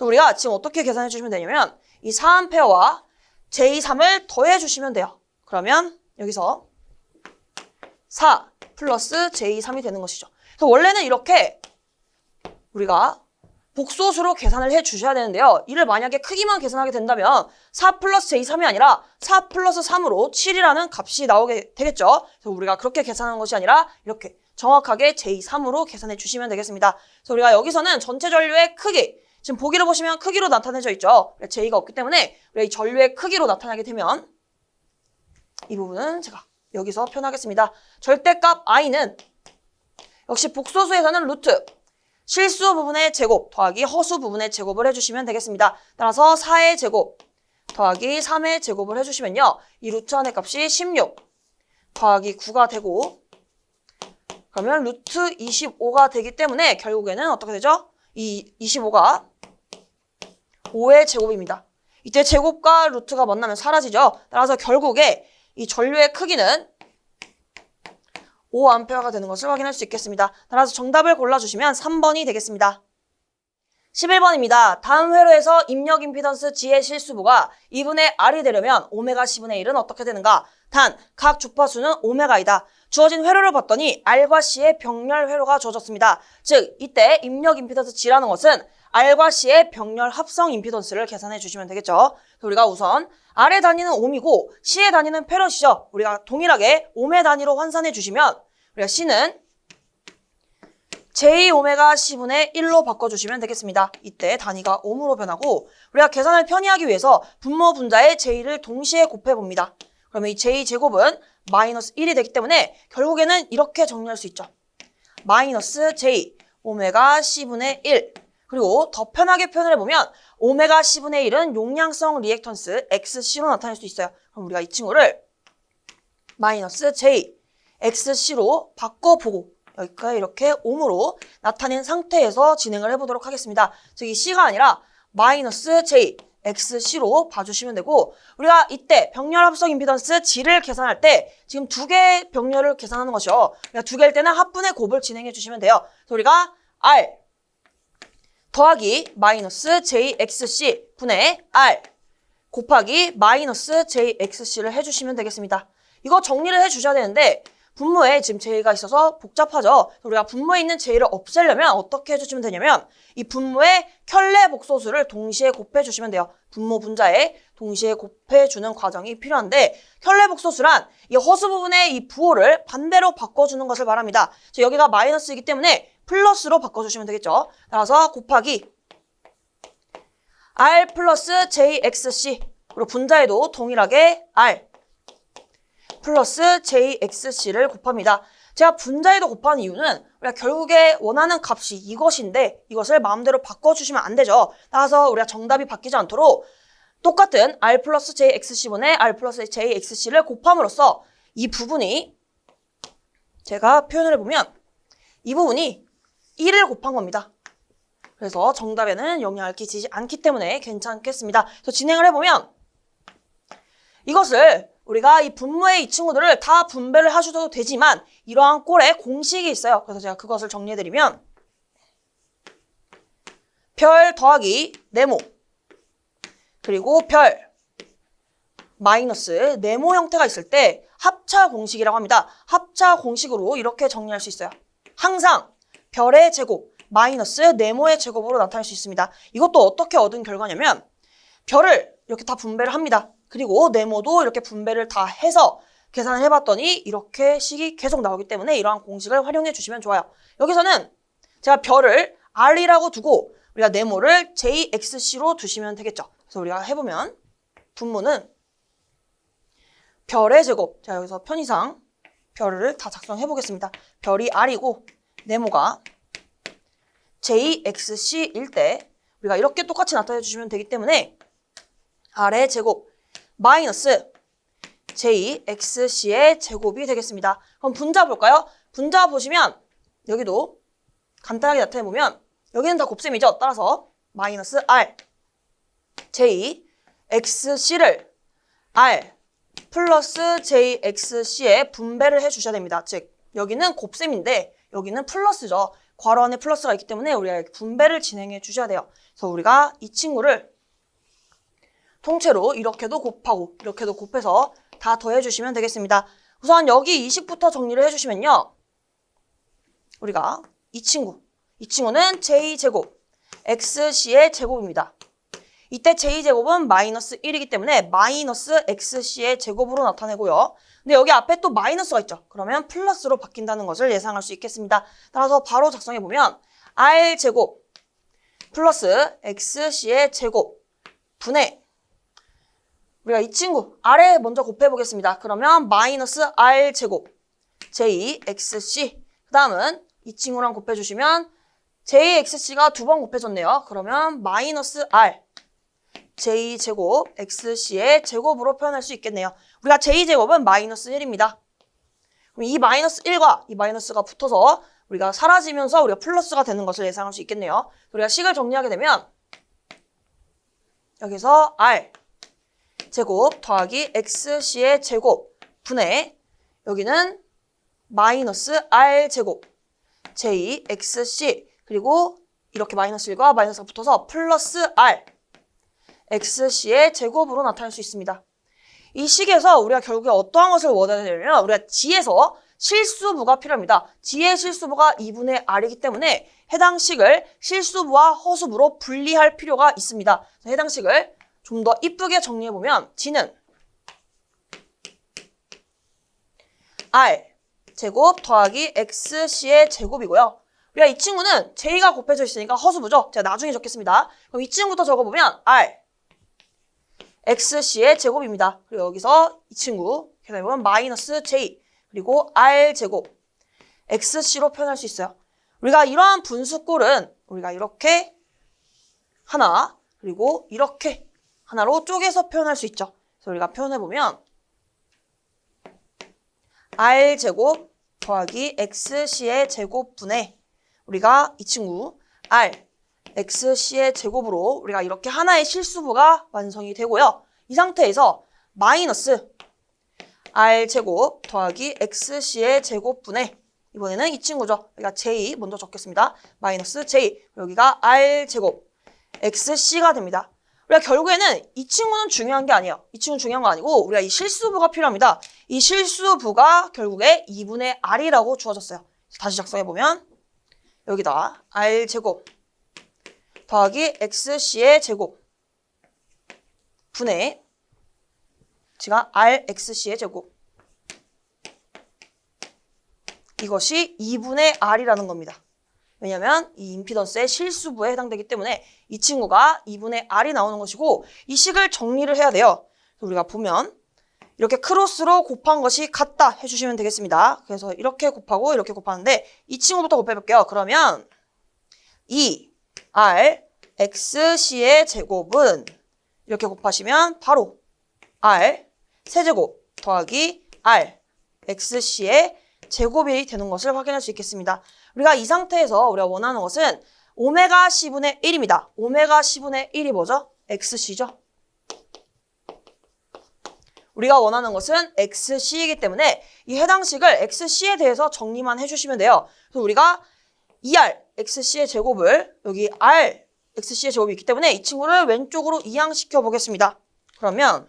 그래서 우리가 지금 어떻게 계산해 주시면 되냐면 이 4A와 J3을 더해 주시면 돼요. 그러면 여기서 4 플러스 J3이 되는 것이죠. 그래서 원래는 이렇게 우리가 복소수로 계산을 해 주셔야 되는데요. 이를 만약에 크기만 계산하게 된다면 4 플러스 J3이 아니라 4 플러스 3으로 7이라는 값이 나오게 되겠죠. 그래서 우리가 그렇게 계산하는 것이 아니라 이렇게 정확하게 J3으로 계산해 주시면 되겠습니다. 그래서 우리가 여기서는 전체 전류의 크기, 지금 보기를 보시면 크기로 나타내져 있죠. J가 없기 때문에 우리가 이 전류의 크기로 나타나게 되면 이 부분은 제가 여기서 표현하겠습니다. 절대값 i는 역시 복소수에서는 루트 실수 부분의 제곱 더하기 허수 부분의 제곱을 해주시면 되겠습니다. 따라서 4의 제곱 더하기 3의 제곱을 해주시면요. 이 루트 안의 값이 16 더하기 9가 되고 그러면 루트 25가 되기 때문에 결국에는 어떻게 되죠? 이 25가 5의 제곱입니다. 이때 제곱과 루트가 만나면 사라지죠. 따라서 결국에 이 전류의 크기는 5A가 되는 것을 확인할 수 있겠습니다. 따라서 정답을 골라주시면 3번이 되겠습니다. 11번입니다. 다음 회로에서 입력 임피던스 G의 실수부가 2분의 R이 되려면 오메가 C분의 1은 어떻게 되는가? 단, 각 주파수는 오메가이다. 주어진 회로를 봤더니 R과 C의 병렬 회로가 주어졌습니다. 즉, 이때 입력 임피던스 G라는 것은 R과 C의 병렬 합성 임피던스를 계산해 주시면 되겠죠. 우리가 우선 R의 단위는 옴이고 C의 단위는 페럿이죠. 우리가 동일하게 옴의 단위로 환산해 주시면 우리가 C는 J 오메가 C분의 1로 바꿔주시면 되겠습니다. 이때 단위가 옴으로 변하고 우리가 계산을 편의하기 위해서 분모 분자의 J를 동시에 곱해봅니다. 그러면 이 J 제곱은 마이너스 1이 되기 때문에 결국에는 이렇게 정리할 수 있죠. 마이너스 J 오메가 C분의 1 그리고 더 편하게 표현을 해보면 오메가 C분의 1은 용량성 리액턴스 XC로 나타낼 수 있어요. 그럼 우리가 이 친구를 마이너스 J, XC로 바꿔보고 여기까지 이렇게 옴으로 나타낸 상태에서 진행을 해보도록 하겠습니다. 즉 이 C가 아니라 마이너스 J, XC로 봐주시면 되고 우리가 이때 병렬 합성 임피던스 G를 계산할 때 지금 두 개의 병렬을 계산하는 것이요. 그러니까 두 개일 때는 합분의 곱을 진행해 주시면 돼요. 그래서 우리가 R 더하기 마이너스 JXC 분의 R 곱하기 마이너스 JXC를 해주시면 되겠습니다. 이거 정리를 해주셔야 되는데 분모에 지금 J가 있어서 복잡하죠. 우리가 분모에 있는 J를 없애려면 어떻게 해주시면 되냐면 이 분모의 켤레 복소수를 동시에 곱해주시면 돼요. 분모 분자에 동시에 곱해주는 과정이 필요한데 켤레 복소수란 이 허수 부분의 이 부호를 반대로 바꿔주는 것을 말합니다. 여기가 마이너스이기 때문에 플러스로 바꿔주시면 되겠죠. 따라서 곱하기 R 플러스 JXC 그리고 분자에도 동일하게 R 플러스 JXC를 곱합니다. 제가 분자에도 곱하는 이유는 우리가 결국에 원하는 값이 이것인데 이것을 마음대로 바꿔주시면 안 되죠. 따라서 우리가 정답이 바뀌지 않도록 똑같은 R 플러스 JXC분의 R 플러스 JXC를 곱함으로써 이 부분이 제가 표현을 해보면 이 부분이 1을 곱한 겁니다. 그래서 정답에는 영향을 끼치지 않기 때문에 괜찮겠습니다. 그래서 진행을 해보면 이것을 우리가 이 분모의 이 친구들을 다 분배를 하셔도 되지만 이러한 꼴에 공식이 있어요. 그래서 제가 그것을 정리해드리면 별 더하기 네모 그리고 별 마이너스 네모 형태가 있을 때 합차 공식이라고 합니다. 합차 공식으로 이렇게 정리할 수 있어요. 항상 별의 제곱 마이너스 네모의 제곱으로 나타낼 수 있습니다. 이것도 어떻게 얻은 결과냐면 별을 이렇게 다 분배를 합니다. 그리고 네모도 이렇게 분배를 다 해서 계산을 해봤더니 이렇게 식이 계속 나오기 때문에 이러한 공식을 활용해 주시면 좋아요. 여기서는 제가 별을 R이라고 두고 우리가 네모를 JXC로 두시면 되겠죠. 그래서 우리가 해보면 분모는 별의 제곱 자 여기서 편의상 별을 다 작성해 보겠습니다. 별이 R이고 네모가 JXC일 때 우리가 이렇게 똑같이 나타내 주시면 되기 때문에 R의 제곱 마이너스 JXC의 제곱이 되겠습니다. 그럼 분자 볼까요? 분자 보시면 여기도 간단하게 나타내보면 여기는 다 곱셈이죠. 따라서 마이너스 R JXC를 R 플러스 JXC에 분배를 해주셔야 됩니다. 즉 여기는 곱셈인데 여기는 플러스죠. 괄호 안에 플러스가 있기 때문에 우리가 분배를 진행해 주셔야 돼요. 그래서 우리가 이 친구를 통째로 이렇게도 곱하고 이렇게도 곱해서 다 더해주시면 되겠습니다. 우선 여기 20부터 정리를 해주시면요. 우리가 이 친구는 J제곱, XC의 제곱입니다. 이때 J제곱은 마이너스 1이기 때문에 마이너스 XC의 제곱으로 나타내고요. 근데 여기 앞에 또 마이너스가 있죠. 그러면 플러스로 바뀐다는 것을 예상할 수 있겠습니다. 따라서 바로 작성해보면 R제곱 플러스 XC의 제곱 분의 우리가 이 친구 R에 먼저 곱해보겠습니다. 그러면 마이너스 R제곱 JXC 그 다음은 이 친구랑 곱해주시면 JXC가 두 번 곱해졌네요. 그러면 마이너스 R J제곱 XC의 제곱으로 표현할 수 있겠네요. 우리가 J제곱은 마이너스 1입니다. 그럼 이 마이너스 1과 이 마이너스가 붙어서 우리가 사라지면서 우리가 플러스가 되는 것을 예상할 수 있겠네요. 우리가 식을 정리하게 되면 여기서 R 제곱 더하기 XC의 제곱 분의 여기는 마이너스 R 제곱 JXC 그리고 이렇게 마이너스 1과 마이너스가 붙어서 플러스 R XC의 제곱으로 나타낼 수 있습니다. 이 식에서 우리가 결국에 어떠한 것을 원해야 되냐면 우리가 G에서 실수부가 필요합니다. G의 실수부가 2분의 R이기 때문에 해당 식을 실수부와 허수부로 분리할 필요가 있습니다. 해당 식을 좀 더 이쁘게 정리해보면 G는 R 제곱 더하기 XC의 제곱이고요. 우리가 이 친구는 J가 곱해져 있으니까 허수부죠. 제가 나중에 적겠습니다. 그럼 이 친구부터 적어보면 R XC의 제곱입니다. 그리고 여기서 이 친구 계산해 보면 마이너스 J 그리고 R 제곱 XC로 표현할 수 있어요. 우리가 이러한 분수꼴은 우리가 이렇게 하나 그리고 이렇게 하나로 쪼개서 표현할 수 있죠. 그래서 우리가 표현해 보면 R 제곱 더하기 XC의 제곱분의 우리가 이 친구 R XC의 제곱으로 우리가 이렇게 하나의 실수부가 완성이 되고요. 이 상태에서 마이너스 R제곱 더하기 XC의 제곱분의 이번에는 이 친구죠. 여기가 J 먼저 적겠습니다. 마이너스 J 여기가 R제곱 XC가 됩니다. 우리가 결국에는 이 친구는 중요한 게 아니에요. 이 친구는 중요한 거 아니고 우리가 이 실수부가 필요합니다. 이 실수부가 결국에 2분의 R이라고 주어졌어요. 다시 작성해보면 여기다 R제곱 더하기 XC의 제곱 분의 제가 RXC의 제곱 이것이 2분의 R이라는 겁니다. 왜냐하면 이 임피던스의 실수부에 해당되기 때문에 이 친구가 2분의 R이 나오는 것이고 이 식을 정리를 해야 돼요. 우리가 보면 이렇게 크로스로 곱한 것이 같다 해주시면 되겠습니다. 그래서 이렇게 곱하고 이렇게 곱하는데 이 친구부터 곱해볼게요. 그러면 2R XC의 제곱은 이렇게 곱하시면 바로 R 세제곱 더하기 R XC의 제곱이 되는 것을 확인할 수 있겠습니다. 우리가 이 상태에서 우리가 원하는 것은 오메가 C분의 1입니다. 오메가 C분의 1이 뭐죠? XC죠. 우리가 원하는 것은 XC이기 때문에 이 해당 식을 XC에 대해서 정리만 해주시면 돼요. 그래서 우리가 2R XC의 제곱을 여기 R XC의 제곱이 있기 때문에 이 친구를 왼쪽으로 이항시켜 보겠습니다. 그러면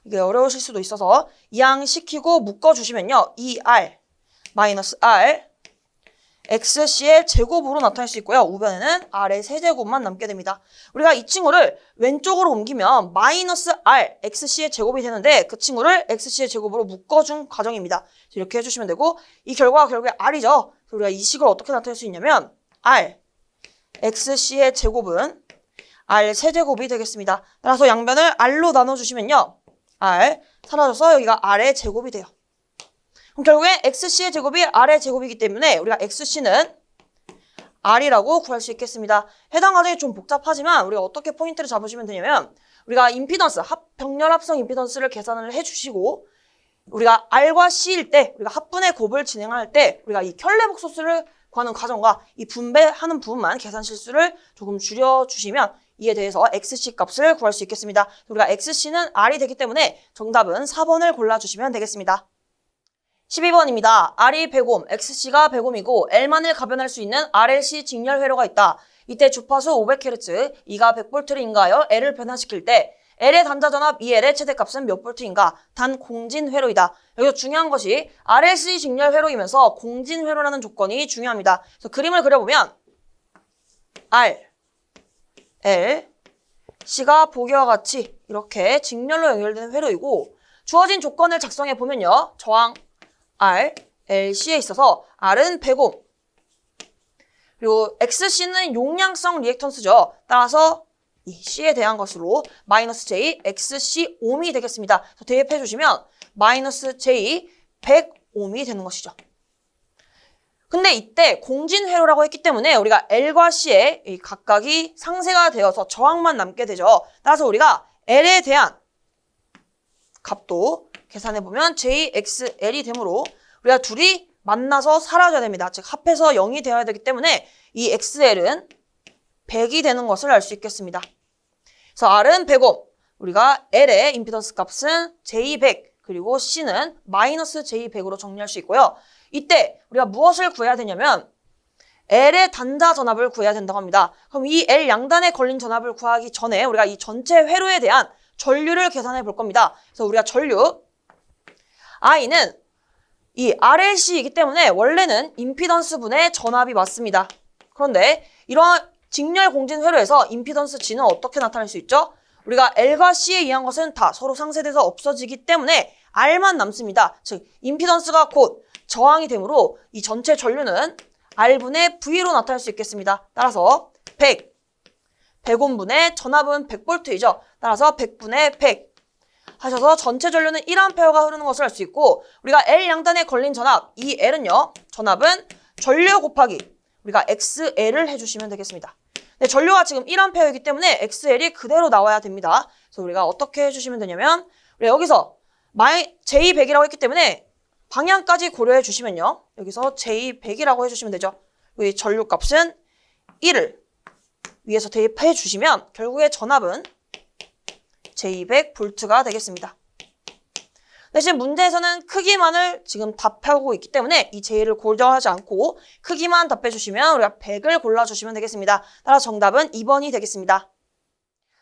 이게 어려우실 수도 있어서 이항시키고 묶어주시면요. 2R 마이너스 R XC의 제곱으로 나타낼 수 있고요. 우변에는 R의 세제곱만 남게 됩니다. 우리가 이 친구를 왼쪽으로 옮기면 마이너스 R XC의 제곱이 되는데 그 친구를 XC의 제곱으로 묶어준 과정입니다. 이렇게 해주시면 되고 이 결과가 결국에 R이죠. 우리가 이 식을 어떻게 나타낼 수 있냐면 R XC의 제곱은 R 세제곱이 되겠습니다. 따라서 양변을 R로 나눠주시면요. R 사라져서 여기가 R의 제곱이 돼요. 그럼 결국에 XC의 제곱이 R의 제곱이기 때문에 우리가 XC는 R이라고 구할 수 있겠습니다. 해당 과정이 좀 복잡하지만 우리가 어떻게 포인트를 잡으시면 되냐면 우리가 임피던스, 병렬 합성 임피던스를 계산을 해주시고 우리가 R과 C일 때 우리가 합분의 곱을 진행할 때 우리가 이 켤레복소수를 구하는 과정과 이 분배하는 부분만 계산 실수를 조금 줄여주시면 이에 대해서 XC 값을 구할 수 있겠습니다. 우리가 XC는 R이 되기 때문에 정답은 4번을 골라주시면 되겠습니다. 12번입니다. R이 100옴, XC가 100옴이고 L만을 가변할 수 있는 RLC 직렬회로가 있다. 이때 주파수 500Hz, E가 100V를 인가하여 L을 변화시킬 때 L의 단자 전압 2L의 최대값은 몇 볼트인가? 단 공진 회로이다. 여기서 중요한 것이 RLC 직렬 회로이면서 공진 회로라는 조건이 중요합니다. 그래서 그림을 그려보면 R, L, C가 보기와 같이 이렇게 직렬로 연결되는 회로이고 주어진 조건을 작성해 보면요. 저항 R, L, C에 있어서 R은 100옴 그리고 XC는 용량성 리액턴스죠. 따라서 이 C에 대한 것으로 마이너스 J, XC 옴이 되겠습니다. 그래서 대입해 주시면 마이너스 J 100옴이 되는 것이죠. 근데 이때 공진회로라고 했기 때문에 우리가 L과 C의 이 각각이 상쇄가 되어서 저항만 남게 되죠. 따라서 우리가 L에 대한 값도 계산해보면 JXL이 되므로 우리가 둘이 만나서 사라져야 됩니다. 즉 합해서 0이 되어야 되기 때문에 이 XL은 100이 되는 것을 알 수 있겠습니다. 그래서 R은 100옴, 우리가 L의 임피던스 값은 J100, 그리고 C는 마이너스 J100으로 정리할 수 있고요. 이때 우리가 무엇을 구해야 되냐면 L의 단자 전압을 구해야 된다고 합니다. 그럼 이 L 양단에 걸린 전압을 구하기 전에 우리가 이 전체 회로에 대한 전류를 계산해 볼 겁니다. 그래서 우리가 전류 I는 이 RLC이기 때문에 원래는 임피던스 분의 전압이 맞습니다. 그런데 이런 직렬 공진 회로에서 임피던스 G는 어떻게 나타낼 수 있죠? 우리가 L과 C에 의한 것은 다 서로 상쇄돼서 없어지기 때문에 R만 남습니다. 즉 임피던스가 곧 저항이 되므로 이 전체 전류는 R분의 V로 나타낼 수 있겠습니다. 따라서 100옴분의 전압은 100V이죠. 따라서 100분의 100 하셔서 전체 전류는 1A가 흐르는 것을 알 수 있고 우리가 L 양단에 걸린 전압, 이 L은요. 전압은 전류 곱하기 우리가 XL을 해주시면 되겠습니다. 네, 전류가 지금 1A이기 때문에 XL이 그대로 나와야 됩니다. 그래서 우리가 어떻게 해주시면 되냐면 우리가 여기서 J100이라고 했기 때문에 방향까지 고려해 주시면요. 여기서 J100이라고 해주시면 되죠. 이 전류 값은 1을 위에서 대입해 주시면 결국에 전압은 J200V가 되겠습니다. 대신 문제에서는 크기만을 지금 답하고 있기 때문에 이 J를 고려하지 않고 크기만 답해 주시면 우리가 100을 골라주시면 되겠습니다. 따라서 정답은 2번이 되겠습니다.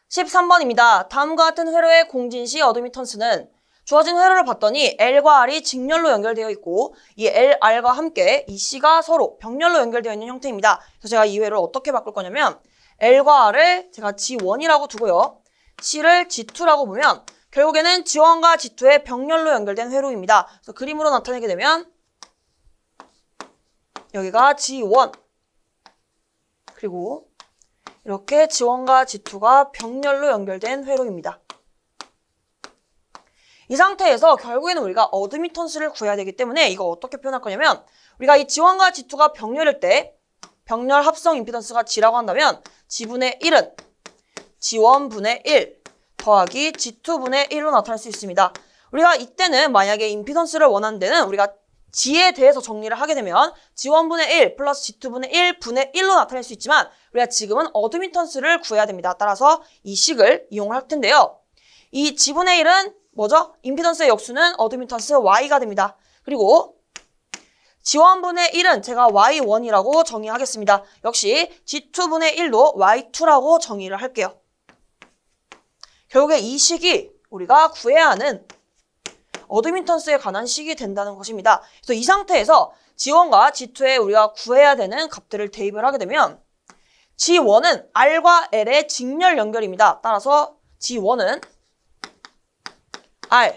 13번입니다. 다음과 같은 회로의 공진시 어드미턴스는 주어진 회로를 봤더니 L과 R이 직렬로 연결되어 있고 이 L, R과 함께 이 C가 서로 병렬로 연결되어 있는 형태입니다. 그래서 제가 이 회로를 어떻게 바꿀 거냐면 L과 R을 제가 G1이라고 두고요. C를 G2라고 보면 결국에는 G1과 G2의 병렬로 연결된 회로입니다. 그래서 그림으로 나타내게 되면 여기가 G1 그리고 이렇게 G1과 G2가 병렬로 연결된 회로입니다. 이 상태에서 결국에는 우리가 어드미턴스를 구해야 되기 때문에 이거 어떻게 표현할 거냐면 우리가 이 G1과 G2가 병렬일 때 병렬 합성 임피던스가 G라고 한다면 G분의 1은 G1분의 1 더하기 G2분의 1로 나타날 수 있습니다. 우리가 이때는 만약에 임피던스를 원하는 데는 우리가 G에 대해서 정리를 하게 되면 G1분의 1 플러스 G2분의 1분의 1로 나타낼 수 있지만 우리가 지금은 어드미턴스를 구해야 됩니다. 따라서 이 식을 이용을 할 텐데요. 이 G분의 1은 뭐죠? 임피던스의 역수는 어드미턴스 Y가 됩니다. 그리고 G1분의 1은 제가 Y1이라고 정의하겠습니다. 역시 G2분의 1도 Y2라고 정의를 할게요. 결국에 이 식이 우리가 구해야 하는 어드미턴스에 관한 식이 된다는 것입니다. 그래서 이 상태에서 G1과 G2에 우리가 구해야 되는 값들을 대입을 하게 되면 G1은 R과 L의 직렬 연결입니다. 따라서 G1은 R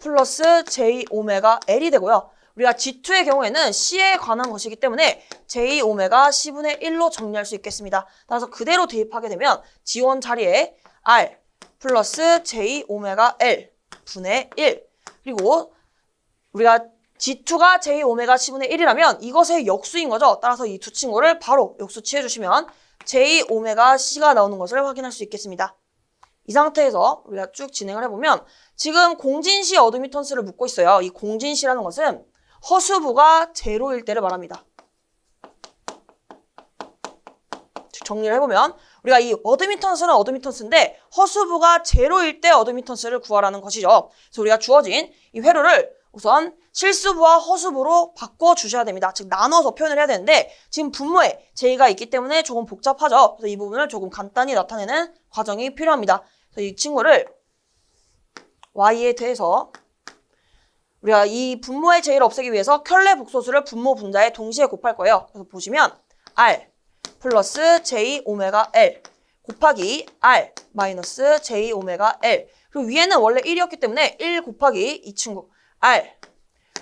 플러스 J 오메가 L이 되고요. 우리가 G2의 경우에는 C에 관한 것이기 때문에 J 오메가 C분의 1로 정리할 수 있겠습니다. 따라서 그대로 대입하게 되면 G1 자리에 R 플러스 J 오메가 L 분의 1 그리고 우리가 G2가 J 오메가 C분의 1이라면 이것의 역수인 거죠. 따라서 이 두 친구를 바로 역수 취해주시면 J 오메가 C가 나오는 것을 확인할 수 있겠습니다. 이 상태에서 우리가 쭉 진행을 해보면 지금 공진시 어드미턴스를 묻고 있어요. 이 공진시라는 것은 허수부가 제로일 때를 말합니다. 정리를 해보면 우리가 이 어드미턴스는 어드미턴스인데 허수부가 제로일 때 어드미턴스를 구하라는 것이죠. 그래서 우리가 주어진 이 회로를 우선 실수부와 허수부로 바꿔주셔야 됩니다. 즉 나눠서 표현을 해야 되는데 지금 분모에 J가 있기 때문에 조금 복잡하죠. 그래서 이 부분을 조금 간단히 나타내는 과정이 필요합니다. 그래서 이 친구를 Y에 대해서 우리가 이 분모의 J를 없애기 위해서 켤레 복소수를 분모 분자에 동시에 곱할 거예요. 그래서 보시면 R 플러스 J 오메가 L 곱하기 R 마이너스 J 오메가 L 그리고 위에는 원래 1이었기 때문에 1 곱하기 이 친구 R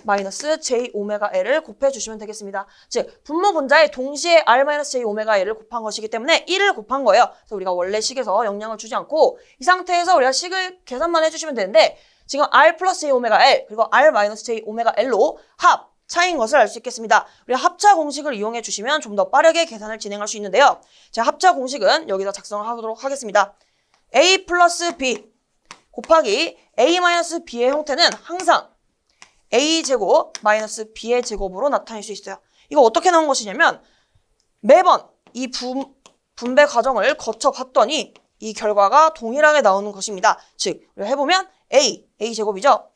마이너스 J 오메가 L을 곱해주시면 되겠습니다. 즉 분모 분자에 동시에 R 마이너스 J 오메가 L을 곱한 것이기 때문에 1을 곱한 거예요. 그래서 우리가 원래 식에서 영향을 주지 않고 이 상태에서 우리가 식을 계산만 해주시면 되는데 지금 R 플러스 J 오메가 L 그리고 R 마이너스 J 오메가 L로 합 차이인 것을 알 수 있겠습니다. 우리가 합차 공식을 이용해 주시면 좀 더 빠르게 계산을 진행할 수 있는데요. 자, 합차 공식은 여기다 작성을 하도록 하겠습니다. A 플러스 B 곱하기 A 마이너스 B의 형태는 항상 A제곱 마이너스 B의 제곱으로 나타낼 수 있어요. 이거 어떻게 나온 것이냐면 매번 이 분배 과정을 거쳐봤더니 이 결과가 동일하게 나오는 것입니다. 즉 우리가 해보면 A제곱이죠.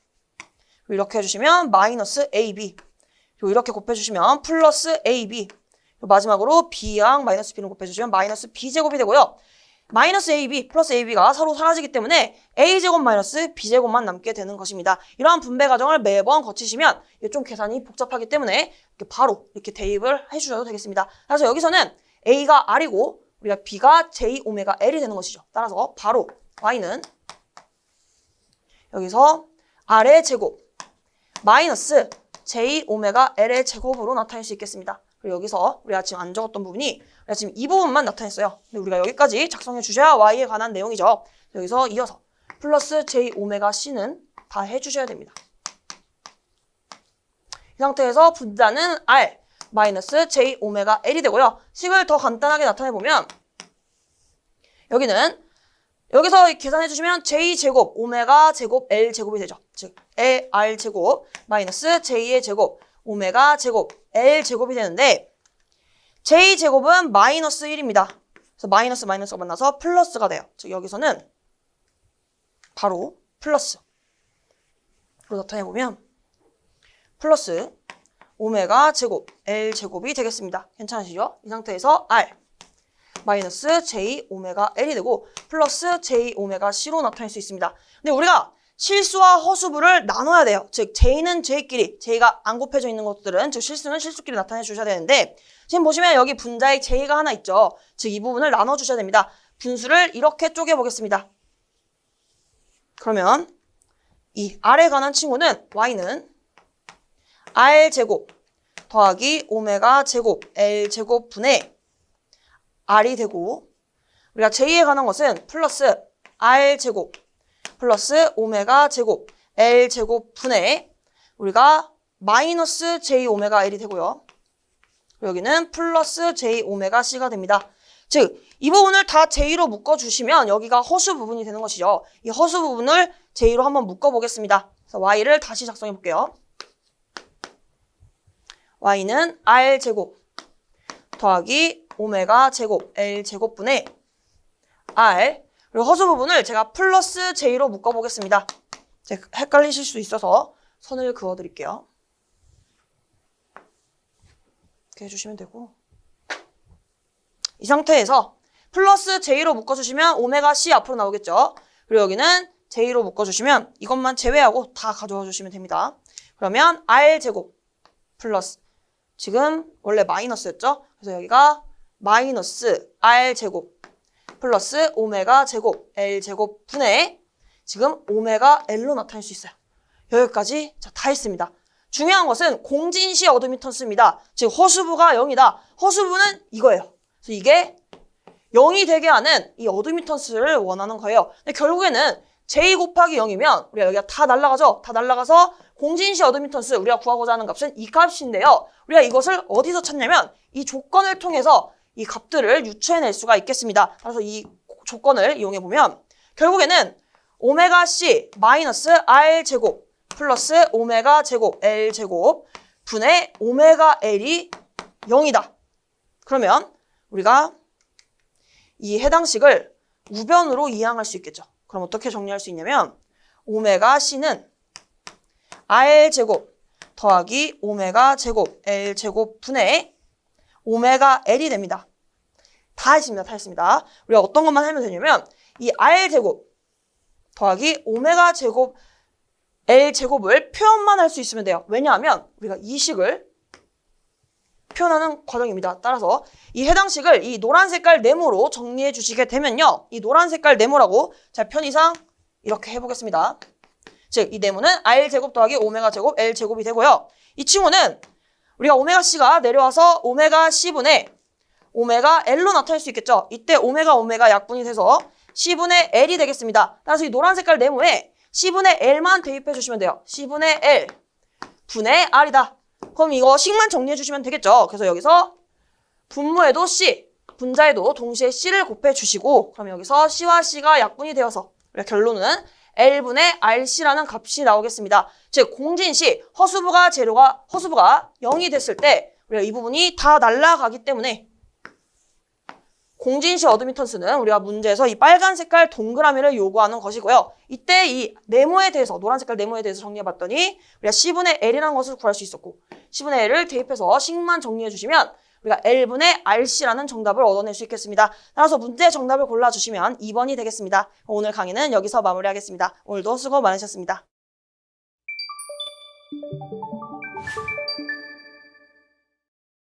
이렇게 해주시면 마이너스 AB 그리고 이렇게 곱해주시면 플러스 AB 그리고 마지막으로 B랑 마이너스 B를 곱해주시면 마이너스 B제곱이 되고요. 마이너스 AB 플러스 AB가 서로 사라지기 때문에 A제곱 마이너스 B제곱만 남게 되는 것입니다. 이러한 분배 과정을 매번 거치시면 이게 좀 계산이 복잡하기 때문에 이렇게 바로 이렇게 대입을 해주셔도 되겠습니다. 그래서 여기서는 A가 R이고 우리가 B가 J 오메가 L이 되는 것이죠. 따라서 바로 Y는 여기서 R의 제곱 마이너스 J 오메가 L의 제곱으로 나타낼 수 있겠습니다. 그리고 여기서 우리가 지금 안 적었던 부분이 우리가 지금 이 부분만 나타냈어요. 근데 우리가 여기까지 작성해 주셔야 Y에 관한 내용이죠. 여기서 이어서 플러스 J 오메가 C는 다 해주셔야 됩니다. 이 상태에서 분자는 R 마이너스 J 오메가 L이 되고요. 식을 더 간단하게 나타내보면 여기서 계산해 주시면 J제곱 오메가 제곱 L제곱이 되죠. 즉 R제곱 마이너스 J의 제곱 오메가 제곱 L제곱이 되는데 J제곱은 마이너스 1입니다. 그래서 마이너스가 만나서 플러스가 돼요. 즉 여기서는 바로 플러스로 나타내보면 플러스 오메가 제곱 L제곱이 되겠습니다. 괜찮으시죠? 이 상태에서 R 마이너스 J 오메가 L이 되고 플러스 J 오메가 C로 나타낼 수 있습니다. 근데 우리가 실수와 허수부를 나눠야 돼요. 즉 J는 J끼리, J가 안 곱해져 있는 것들은 즉 실수는 실수끼리 나타내 주셔야 되는데 지금 보시면 여기 분자에 J가 하나 있죠. 즉 이 부분을 나눠 주셔야 됩니다. 분수를 이렇게 쪼개 보겠습니다. 그러면 이 R에 관한 친구는 Y는 R제곱 더하기 오메가 제곱 L제곱 분의 R이 되고 우리가 J에 관한 것은 플러스 R제곱 플러스 오메가 제곱 L제곱 분의 우리가 마이너스 J 오메가 L이 되고요. 여기는 플러스 J 오메가 C가 됩니다. 즉 이 부분을 다 J로 묶어주시면 여기가 허수 부분이 되는 것이죠. 이 허수 부분을 J로 한번 묶어보겠습니다. 그래서 Y를 다시 작성해 볼게요. Y는 R제곱 더하기 오메가 제곱 L제곱 분의 R 그리고 허수 부분을 제가 플러스 J로 묶어보겠습니다. 헷갈리실 수 있어서 선을 그어드릴게요. 이렇게 해주시면 되고 이 상태에서 플러스 J로 묶어주시면 오메가 C 앞으로 나오겠죠. 그리고 여기는 J로 묶어주시면 이것만 제외하고 다 가져와 주시면 됩니다. 그러면 R제곱 플러스 지금 원래 마이너스였죠. 그래서 여기가 마이너스 R제곱 플러스 오메가 제곱 L제곱 분의 지금 오메가 L로 나타낼 수 있어요. 여기까지 다 했습니다. 중요한 것은 공진시 어드미턴스입니다. 즉 허수부가 0이다. 허수부는 이거예요. 그래서 이게 0이 되게 하는 이 어드미턴스를 원하는 거예요. 근데 결국에는 J 곱하기 0이면 우리가 여기가 다 날아가죠. 다 날아가서 공진시 어드미턴스 우리가 구하고자 하는 값은 이 값인데요. 우리가 이것을 어디서 찾냐면 이 조건을 통해서 이 값들을 유추해낼 수가 있겠습니다. 그래서 이 조건을 이용해보면 결국에는 오메가 C 마이너스 R제곱 플러스 오메가 제곱 L제곱 분의 오메가 L이 0이다. 그러면 우리가 이 해당 식을 우변으로 이항할 수 있겠죠. 그럼 어떻게 정리할 수 있냐면 오메가 C는 R제곱 더하기 오메가 제곱 L제곱 분의 오메가 L이 됩니다. 다 했습니다. 다 했습니다. 우리가 어떤 것만 하면 되냐면 이 R제곱 더하기 오메가 제곱 L제곱을 표현만 할 수 있으면 돼요. 왜냐하면 우리가 이 식을 표현하는 과정입니다. 따라서 이 해당 식을 이 노란 색깔 네모로 정리해 주시게 되면요. 이 노란 색깔 네모라고 자 편의상 이렇게 해보겠습니다. 즉 이 네모는 R제곱 더하기 오메가 제곱 L제곱이 되고요. 이 친구는 우리가 오메가 C가 내려와서 오메가 C분의 오메가 L로 나타낼 수 있겠죠. 이때 오메가 약분이 돼서 C분의 L이 되겠습니다. 따라서 이 노란 색깔 네모에 C분의 L만 대입해 주시면 돼요. C분의 L 분의 R이다. 그럼 이거 식만 정리해 주시면 되겠죠. 그래서 여기서 분모에도 C, 분자에도 동시에 C를 곱해 주시고 그럼 여기서 C와 C가 약분이 되어서 우리가 결론은 L분의 RC라는 값이 나오겠습니다. 즉 공진시 허수부가 0이 됐을 때 우리가 이 부분이 다 날아가기 때문에 공진시 어드미턴스는 우리가 문제에서 이 빨간 색깔 동그라미를 요구하는 것이고요. 이때 이 네모에 대해서 노란 색깔 네모에 대해서 정리해봤더니 우리가 C분의 L이라는 것을 구할 수 있었고 C분의 L을 대입해서 식만 정리해 주시면 우리가 L분의 RC라는 정답을 얻어낼 수 있겠습니다. 따라서 문제 정답을 골라주시면 2번이 되겠습니다. 오늘 강의는 여기서 마무리하겠습니다. 오늘도 수고 많으셨습니다.